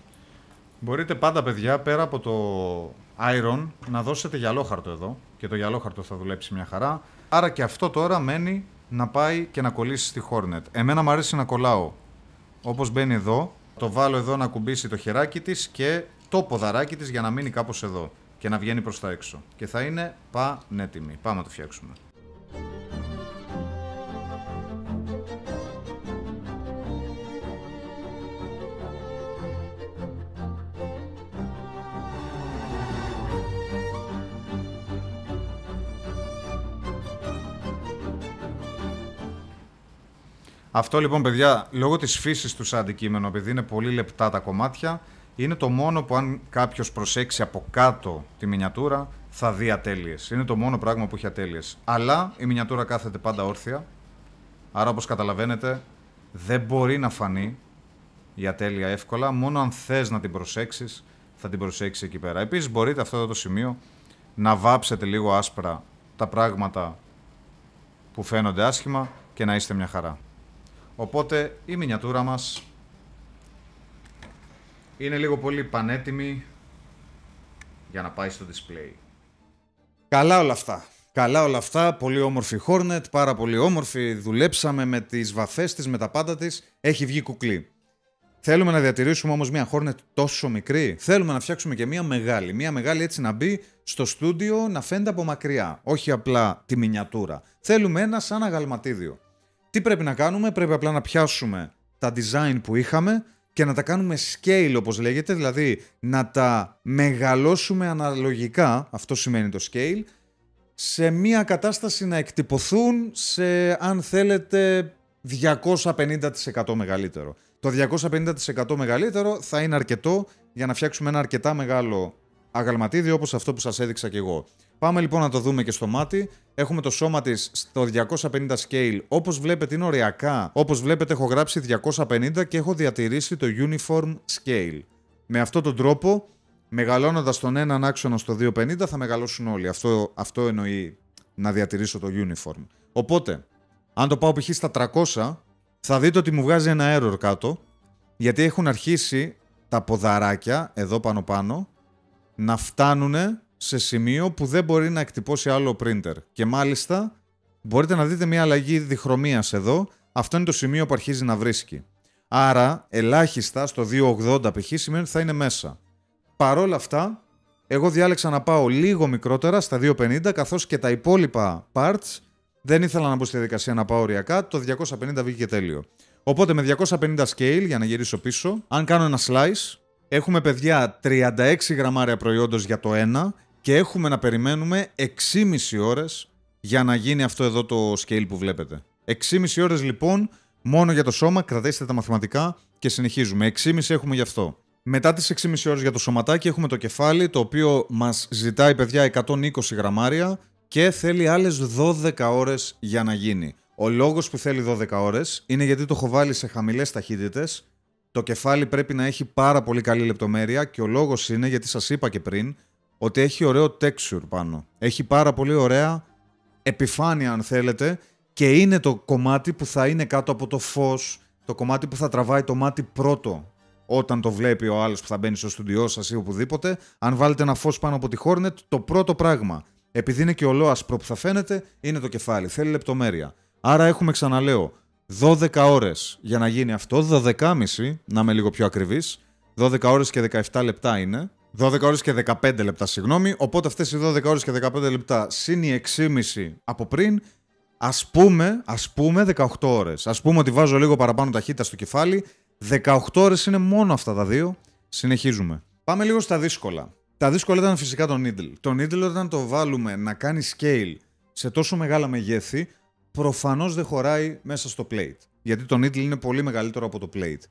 Μπορείτε πάντα, παιδιά, πέρα από το iron, να δώσετε γυαλόχαρτο εδώ και το γυαλόχαρτο θα δουλέψει μια χαρά. Άρα και αυτό τώρα μένει να πάει και να κολλήσει στη Hornet. Εμένα μου αρέσει να κολλάω όπως μπαίνει εδώ, το βάλω εδώ να κουμπίσει το χεράκι της και το ποδαράκι της για να μείνει κάπως εδώ και να βγαίνει προς τα έξω. Και θα είναι πανέτοιμη. Πάμε να το φτιάξουμε. Αυτό λοιπόν, παιδιά, λόγω της φύσης του σαν αντικείμενο, επειδή είναι πολύ λεπτά τα κομμάτια, είναι το μόνο που αν κάποιος προσέξει από κάτω τη μινιατούρα θα δει ατέλειες. Είναι το μόνο πράγμα που έχει ατέλειες. Αλλά η μινιατούρα κάθεται πάντα όρθια, άρα όπως καταλαβαίνετε δεν μπορεί να φανεί η ατέλεια εύκολα, μόνο αν θες να την προσέξεις θα την προσέξεις εκεί πέρα. Επίσης μπορείτε αυτό εδώ το σημείο να βάψετε λίγο άσπρα τα πράγματα που φαίνονται άσχημα και να είστε μια χαρά. Οπότε η μινιατούρα μας είναι λίγο πολύ πανέτοιμη για να πάει στο display. Καλά όλα αυτά. Καλά όλα αυτά. Πολύ όμορφη Hornet, πάρα πολύ όμορφη. Δουλέψαμε με τις βαφές της, με τα πάντα της. Έχει βγει κουκλή. Θέλουμε να διατηρήσουμε όμως μια Hornet τόσο μικρή. Θέλουμε να φτιάξουμε και μια μεγάλη. Μια μεγάλη έτσι να μπει στο στούντιο να φαίνεται από μακριά. Όχι απλά τη μινιατούρα. Θέλουμε ένα σαν αγαλματίδιο. Τι πρέπει να κάνουμε? Πρέπει απλά να πιάσουμε τα design που είχαμε και να τα κάνουμε scale όπως λέγεται, δηλαδή να τα μεγαλώσουμε αναλογικά, αυτό σημαίνει το scale, σε μια κατάσταση να εκτυπωθούν σε, αν θέλετε, 250% μεγαλύτερο. Το 250% μεγαλύτερο θα είναι αρκετό για να φτιάξουμε ένα αρκετά μεγάλο αγαλματίδιο όπως αυτό που σας έδειξα και εγώ. Πάμε λοιπόν να το δούμε και στο μάτι. Έχουμε το σώμα της στο 250 scale. Όπως βλέπετε είναι ωριακά. Όπως βλέπετε έχω γράψει 250 και έχω διατηρήσει το uniform scale. Με αυτόν τον τρόπο, μεγαλώνοντας τον έναν άξονα στο 250 θα μεγαλώσουν όλοι. Αυτό εννοεί να διατηρήσω το uniform. Οπότε, αν το πάω π.χ. στα 300, θα δείτε ότι μου βγάζει ένα error κάτω, γιατί έχουν αρχίσει τα ποδαράκια, εδώ πάνω, να φτάνουν σε σημείο που δεν μπορεί να εκτυπώσει άλλο printer. Και μάλιστα μπορείτε να δείτε μια αλλαγή διχρωμίας εδώ. Αυτό είναι το σημείο που αρχίζει να βρίσκει. Άρα ελάχιστα στο 280 π.χ. σημαίνει ότι θα είναι μέσα. Παρόλα αυτά, εγώ διάλεξα να πάω λίγο μικρότερα στα 250, καθώς και τα υπόλοιπα parts δεν ήθελα να μπω στη διαδικασία να πάω οριακά. Το 250 βγήκε τέλειο. Οπότε με 250 scale, για να γυρίσω πίσω, αν κάνω ένα slice, έχουμε, παιδιά, 36 γραμμάρια προϊόντος για το ένα και έχουμε να περιμένουμε 6,5 ώρες για να γίνει αυτό εδώ το scale που βλέπετε. 6,5 ώρες λοιπόν μόνο για το σώμα, κρατήστε τα μαθηματικά και συνεχίζουμε. 6,5 έχουμε γι' αυτό. Μετά τις 6,5 ώρες για το σωματάκι έχουμε το κεφάλι, το οποίο μας ζητάει, παιδιά, 120 γραμμάρια και θέλει άλλες 12 ώρες για να γίνει. Ο λόγος που θέλει 12 ώρες είναι γιατί το έχω βάλει σε χαμηλές ταχύτητες. Το κεφάλι πρέπει να έχει πάρα πολύ καλή λεπτομέρεια και ο λόγος είναι γιατί σας είπα και πριν ότι έχει ωραίο texture πάνω. Έχει πάρα πολύ ωραία επιφάνεια, αν θέλετε, και είναι το κομμάτι που θα είναι κάτω από το φως, το κομμάτι που θα τραβάει το μάτι πρώτο όταν το βλέπει ο άλλος που θα μπαίνει στο στούντιό σας ή οπουδήποτε. Αν βάλετε ένα φως πάνω από τη Hornet, το πρώτο πράγμα, επειδή είναι και ολόασπρο που θα φαίνεται, είναι το κεφάλι. Θέλει λεπτομέρεια. Άρα έχουμε, ξαναλέω, 12 ώρες για να γίνει αυτό, 12,5, να είμαι λίγο πιο ακριβής. 12 ώρες και 17 λεπτά είναι. 12 ώρες και 15 λεπτά, συγγνώμη. Οπότε αυτές οι 12 ώρες και 15 λεπτά συν οι 6,5 από πριν, ας πούμε 18 ώρες. Ας πούμε ότι βάζω λίγο παραπάνω ταχύτητα στο κεφάλι. 18 ώρες είναι μόνο αυτά τα δύο. Συνεχίζουμε. Πάμε λίγο στα δύσκολα. Τα δύσκολα ήταν φυσικά το needle. Το needle, όταν το βάλουμε να κάνει scale σε τόσο μεγάλα μεγέθη, προφανώς δεν χωράει μέσα στο plate. Γιατί το needle είναι πολύ μεγαλύτερο από το plate.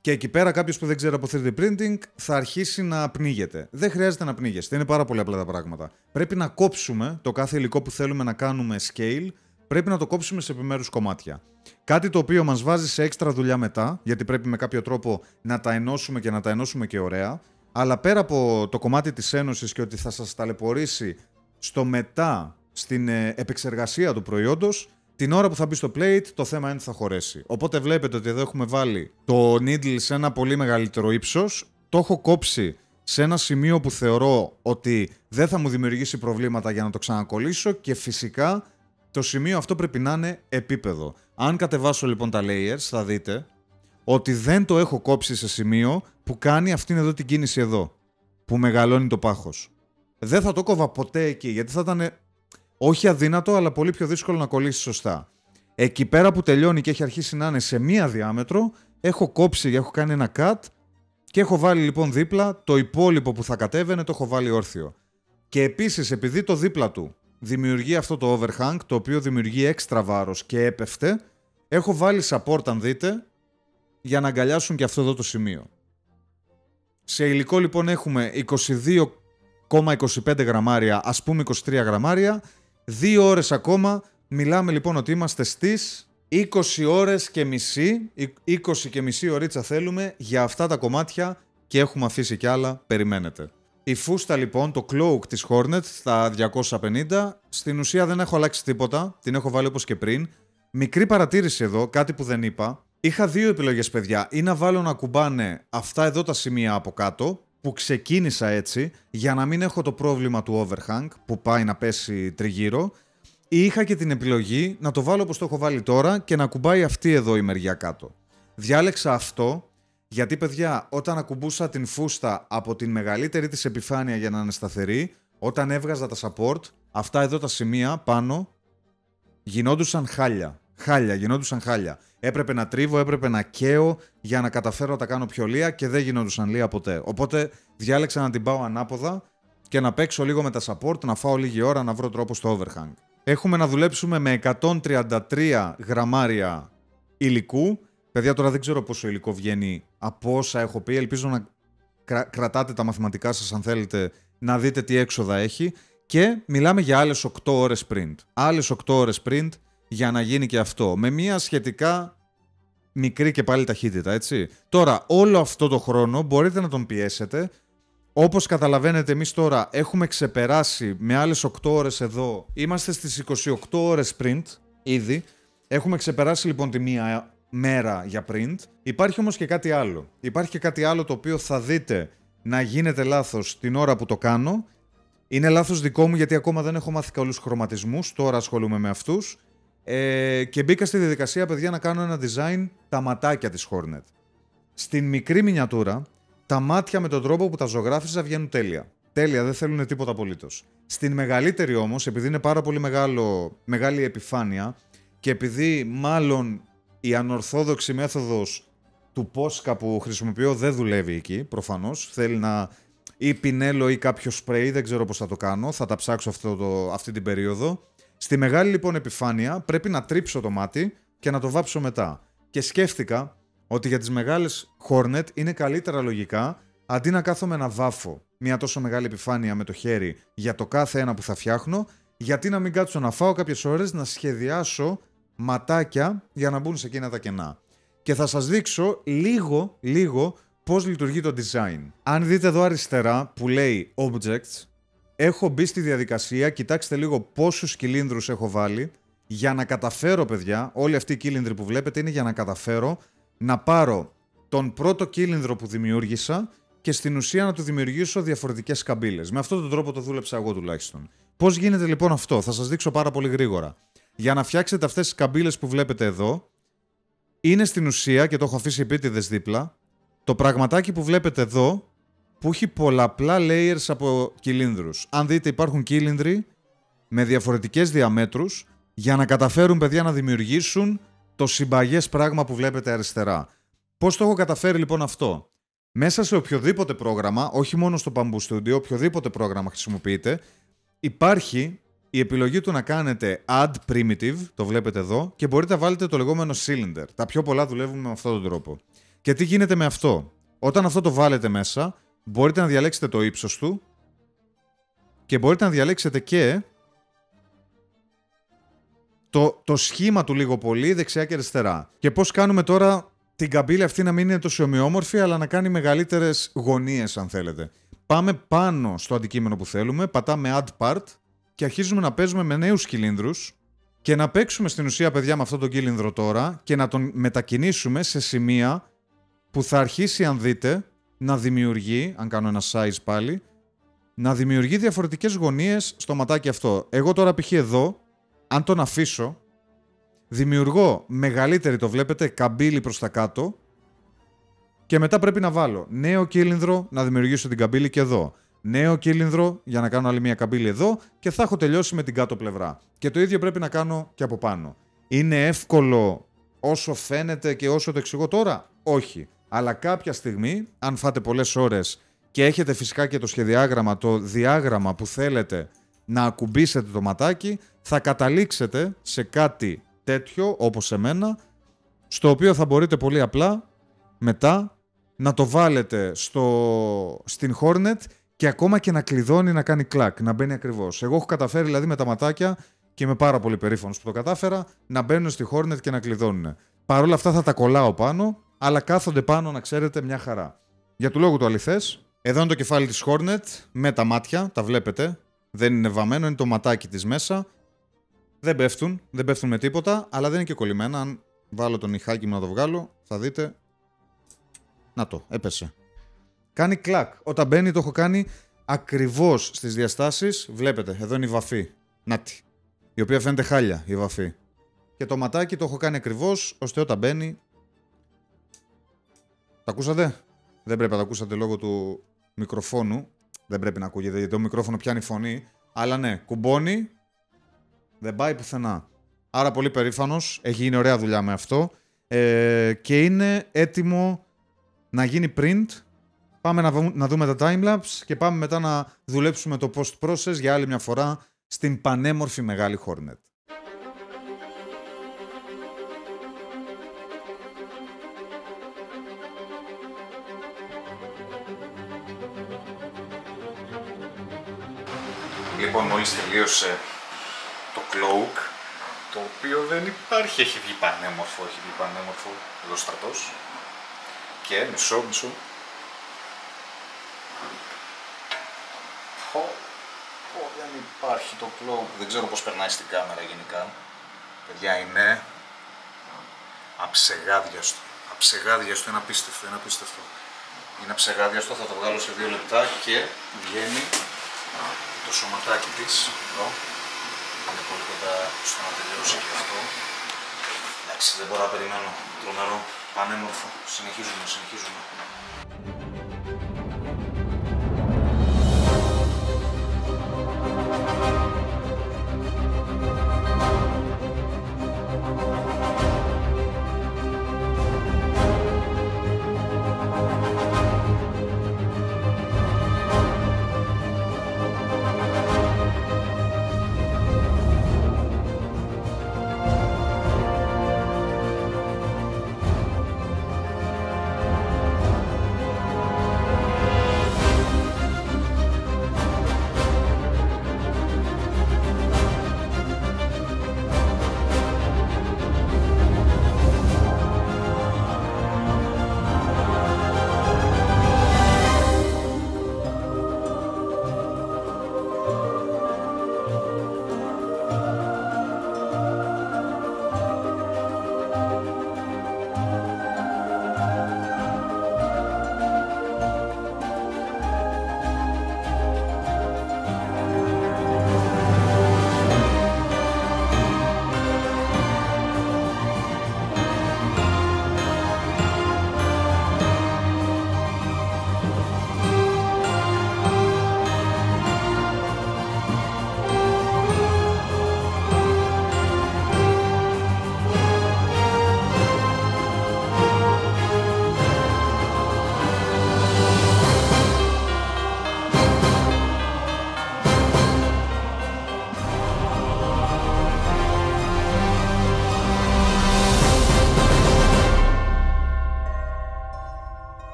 Και εκεί πέρα κάποιος που δεν ξέρει από 3D printing θα αρχίσει να πνίγεται. Δεν χρειάζεται να πνίγεστε, είναι πάρα πολύ απλά τα πράγματα. Πρέπει να κόψουμε το κάθε υλικό που θέλουμε να κάνουμε scale, πρέπει να το κόψουμε σε επιμέρους κομμάτια. Κάτι το οποίο μας βάζει σε έξτρα δουλειά μετά, γιατί πρέπει με κάποιο τρόπο να τα ενώσουμε και να τα ενώσουμε και ωραία. Αλλά πέρα από το κομμάτι της ένωσης και ότι θα σας ταλαιπωρήσει στο μετά, στην επεξεργασία του προϊόντος, την ώρα που θα μπει στο plate, το θέμα είναι ότι θα χωρέσει. Οπότε βλέπετε ότι εδώ έχουμε βάλει το needle σε ένα πολύ μεγαλύτερο ύψος. Το έχω κόψει σε ένα σημείο που θεωρώ ότι δεν θα μου δημιουργήσει προβλήματα για να το ξανακολλήσω και φυσικά το σημείο αυτό πρέπει να είναι επίπεδο. Αν κατεβάσω λοιπόν τα layers θα δείτε ότι δεν το έχω κόψει σε σημείο που κάνει αυτήν εδώ την κίνηση εδώ, που μεγαλώνει το πάχος. Δεν θα το κόβα ποτέ εκεί, γιατί θα ήταν όχι αδύνατο, αλλά πολύ πιο δύσκολο να κολλήσει σωστά. Εκεί πέρα που τελειώνει και έχει αρχίσει να είναι σε μία διάμετρο, έχω κόψει, έχω κάνει ένα cut και έχω βάλει λοιπόν δίπλα το υπόλοιπο που θα κατέβαινε, το έχω βάλει όρθιο. Και επίσης, επειδή το δίπλα του δημιουργεί αυτό το overhang, το οποίο δημιουργεί έξτρα βάρος και έπεφτε, έχω βάλει support, αν δείτε, για να αγκαλιάσουν και αυτό εδώ το σημείο. Σε υλικό λοιπόν έχουμε 22,25 γραμμάρια, ας πούμε 23 γραμμάρια, 2 ώρες ακόμα, μιλάμε λοιπόν ότι είμαστε στις 20 ώρες και μισή, 20 και μισή ωρίτσα θέλουμε για αυτά τα κομμάτια και έχουμε αφήσει κι άλλα, περιμένετε. Η φούστα λοιπόν, το cloak της Hornet στα 250, στην ουσία δεν έχω αλλάξει τίποτα, την έχω βάλει όπως και πριν. Μικρή παρατήρηση εδώ, κάτι που δεν είπα. Είχα δύο επιλογές, παιδιά, ή να βάλω να κουμπάνε αυτά εδώ τα σημεία από κάτω, που ξεκίνησα έτσι, για να μην έχω το πρόβλημα του overhang, που πάει να πέσει τριγύρω, ή είχα και την επιλογή να το βάλω όπως το έχω βάλει τώρα και να κουμπάει αυτή εδώ η μεριά κάτω. Διάλεξα αυτό, γιατί παιδιά, όταν ακουμπούσα την φούστα από την μεγαλύτερη της επιφάνεια για να είναι σταθερή, όταν έβγαζα τα support, αυτά εδώ τα σημεία πάνω γινόντουσαν χάλια. Γινόντουσαν χάλια. Έπρεπε να τρίβω, έπρεπε να καίω για να καταφέρω να τα κάνω πιο λία και δεν γινόντουσαν λία ποτέ. Οπότε διάλεξα να την πάω ανάποδα και να παίξω λίγο με τα support, να φάω λίγη ώρα να βρω τρόπο στο overhang. Έχουμε να δουλέψουμε με 133 γραμμάρια υλικού. Παιδιά, τώρα δεν ξέρω πόσο υλικό βγαίνει από όσα έχω πει. Ελπίζω να κρατάτε τα μαθηματικά σας αν θέλετε να δείτε τι έξοδα έχει. Και μιλάμε για άλλες 8 ώρες print. Άλλες 8 ώρες print για να γίνει και αυτό. Με μια σχετικά μικρή και πάλι ταχύτητα, έτσι. Τώρα, όλο αυτό το χρόνο μπορείτε να τον πιέσετε. Όπως καταλαβαίνετε, εμείς τώρα έχουμε ξεπεράσει με άλλες 8 ώρες εδώ. Είμαστε στις 28 ώρες print ήδη. Έχουμε ξεπεράσει λοιπόν τη μία μέρα για print. Υπάρχει όμως και κάτι άλλο. Υπάρχει και κάτι άλλο το οποίο θα δείτε να γίνεται λάθος την ώρα που το κάνω. Είναι λάθος δικό μου γιατί ακόμα δεν έχω μάθει καλούς χρωματισμούς. Τώρα ασχολούμαι με αυτούς. Και μπήκα στη διαδικασία, παιδιά, να κάνω ένα design τα ματάκια της Hornet. Στην μικρή μινιατούρα, τα μάτια με τον τρόπο που τα ζωγράφιζα βγαίνουν τέλεια. Τέλεια, δεν θέλουν τίποτα απολύτως. Στην μεγαλύτερη όμως, επειδή είναι πάρα πολύ μεγάλη επιφάνεια και επειδή μάλλον η ανορθόδοξη μέθοδος του Posca που χρησιμοποιώ δεν δουλεύει εκεί, προφανώς, θέλει να ή πινέλο ή κάποιο σπρέι, δεν ξέρω πώς θα το κάνω, θα τα ψάξω αυτή την περίοδο. Στη μεγάλη λοιπόν επιφάνεια πρέπει να τρίψω το μάτι και να το βάψω μετά. Και σκέφτηκα ότι για τις μεγάλες Hornet είναι καλύτερα λογικά, αντί να κάθομαι να βάφω μια τόσο μεγάλη επιφάνεια με το χέρι για το κάθε ένα που θα φτιάχνω, γιατί να μην κάτσω να φάω κάποιες ώρες να σχεδιάσω ματάκια για να μπουν σε εκείνα τα κενά. Και θα σας δείξω λίγο πώς λειτουργεί το design. Αν δείτε εδώ αριστερά που λέει Objects, έχω μπει στη διαδικασία, κοιτάξτε λίγο πόσους κυλίνδρους έχω βάλει, για να καταφέρω, παιδιά, όλοι αυτοί οι κύλινδροι που βλέπετε είναι για να καταφέρω να πάρω τον πρώτο κύλινδρο που δημιούργησα και στην ουσία να του δημιουργήσω διαφορετικές καμπύλες. Με αυτόν τον τρόπο το δούλεψα εγώ τουλάχιστον. Πώς γίνεται λοιπόν αυτό, θα σας δείξω πάρα πολύ γρήγορα. Για να φτιάξετε αυτές τις καμπύλες που βλέπετε εδώ, είναι στην ουσία, και το έχω αφήσει επίτηδες δίπλα, το πραγματάκι που βλέπετε εδώ, που έχει πολλαπλά layers από κυλίνδρους. Αν δείτε, υπάρχουν κύλινδροι με διαφορετικές διαμέτρους για να καταφέρουν, παιδιά, να δημιουργήσουν το συμπαγές πράγμα που βλέπετε αριστερά. Πώς το έχω καταφέρει λοιπόν αυτό? Μέσα σε οποιοδήποτε πρόγραμμα, όχι μόνο στο Bamboo Studio, οποιοδήποτε πρόγραμμα χρησιμοποιείτε, υπάρχει η επιλογή του να κάνετε Add Primitive, το βλέπετε εδώ, και μπορείτε να βάλετε το λεγόμενο Cylinder. Τα πιο πολλά δουλεύουν με αυτόν τον τρόπο. Και τι γίνεται με αυτό? Όταν αυτό το βάλετε μέσα, μπορείτε να διαλέξετε το ύψος του και μπορείτε να διαλέξετε και το σχήμα του λίγο πολύ δεξιά και αριστερά. Και πώς κάνουμε τώρα την καμπύλη αυτή να μην είναι τόσο ομοιόμορφη, αλλά να κάνει μεγαλύτερες γωνίες, αν θέλετε. Πάμε πάνω στο αντικείμενο που θέλουμε, πατάμε Add Part και αρχίζουμε να παίζουμε με νέους κυλίνδρους και να παίξουμε στην ουσία, παιδιά, με αυτόν τον κύλινδρο τώρα και να τον μετακινήσουμε σε σημεία που θα αρχίσει, αν δείτε, να δημιουργεί, αν κάνω ένα size πάλι, να δημιουργεί διαφορετικές γωνίες στο ματάκι αυτό. Εγώ τώρα π.χ. εδώ, αν τον αφήσω, δημιουργώ μεγαλύτερη, το βλέπετε, καμπύλη προς τα κάτω και μετά πρέπει να βάλω νέο κύλινδρο να δημιουργήσω την καμπύλη και εδώ. Νέο κύλινδρο για να κάνω άλλη μια καμπύλη εδώ και θα έχω τελειώσει με την κάτω πλευρά. Και το ίδιο πρέπει να κάνω και από πάνω. Είναι εύκολο όσο φαίνεται και όσο το εξηγώ τώρα? Όχι. Αλλά κάποια στιγμή, αν φάτε πολλές ώρες και έχετε φυσικά και το σχεδιάγραμμα, το διάγραμμα που θέλετε να ακουμπήσετε το ματάκι, θα καταλήξετε σε κάτι τέτοιο, όπως εμένα, στο οποίο θα μπορείτε πολύ απλά μετά να το βάλετε στην Hornet και ακόμα και να κλειδώνει, να κάνει κλακ, να μπαίνει ακριβώς. Εγώ έχω καταφέρει δηλαδή με τα ματάκια, και είμαι πάρα πολύ περήφανος που το κατάφερα, να μπαίνουν στη Hornet και να κλειδώνουν. Παρ' όλα αυτά θα τα κολλάω πάνω, αλλά κάθονται πάνω, να ξέρετε, μια χαρά. Για του λόγου του αληθές, εδώ είναι το κεφάλι της Hornet με τα μάτια, τα βλέπετε. Δεν είναι βαμμένο, είναι το ματάκι της μέσα. Δεν πέφτουν με τίποτα, αλλά δεν είναι και κολλημένα. Αν βάλω τον ηχάκι μου να το βγάλω, θα δείτε. Να το, έπεσε. Κάνει κλακ. Όταν μπαίνει το έχω κάνει ακριβώς στις διαστάσεις. Βλέπετε, εδώ είναι η βαφή. Νάτι. Η οποία φαίνεται χάλια, η βαφή. Και το ματάκι το έχω κάνει ακριβώς, ώστε όταν μπαίνει... Τα ακούσατε? Δεν πρέπει να τα ακούσατε λόγω του μικροφόνου. Δεν πρέπει να ακούγεται, γιατί το μικρόφωνο πιάνει φωνή. Αλλά ναι, κουμπώνει. Δεν πάει πουθενά. Άρα πολύ περήφανος. Έχει γίνει ωραία δουλειά με αυτό. Και είναι έτοιμο να γίνει print. Πάμε να δούμε τα timelapse και πάμε μετά να δουλέψουμε το post-process για άλλη μια φορά στην πανέμορφη μεγάλη Hornet. Λοιπόν, μόλις τελείωσε το cloak, το οποίο δεν υπάρχει, έχει βγει πανέμορφο, εδώ στρατός. Και μισό. Δεν υπάρχει το cloak, δεν ξέρω πώς περνάει στην κάμερα γενικά. Παιδιά, είναι αψεγάδιαστο, είναι απίστευτο. Είναι αψεγάδιαστο, θα το βγάλω σε 2 λεπτά και βγαίνει το σωματάκι της, εδώ. Είναι πολύ κοντά στο να τελειώσει και αυτό. Εντάξει, δεν μπορώ να περιμένω. Τρομερό, πανέμορφο. Συνεχίζουμε.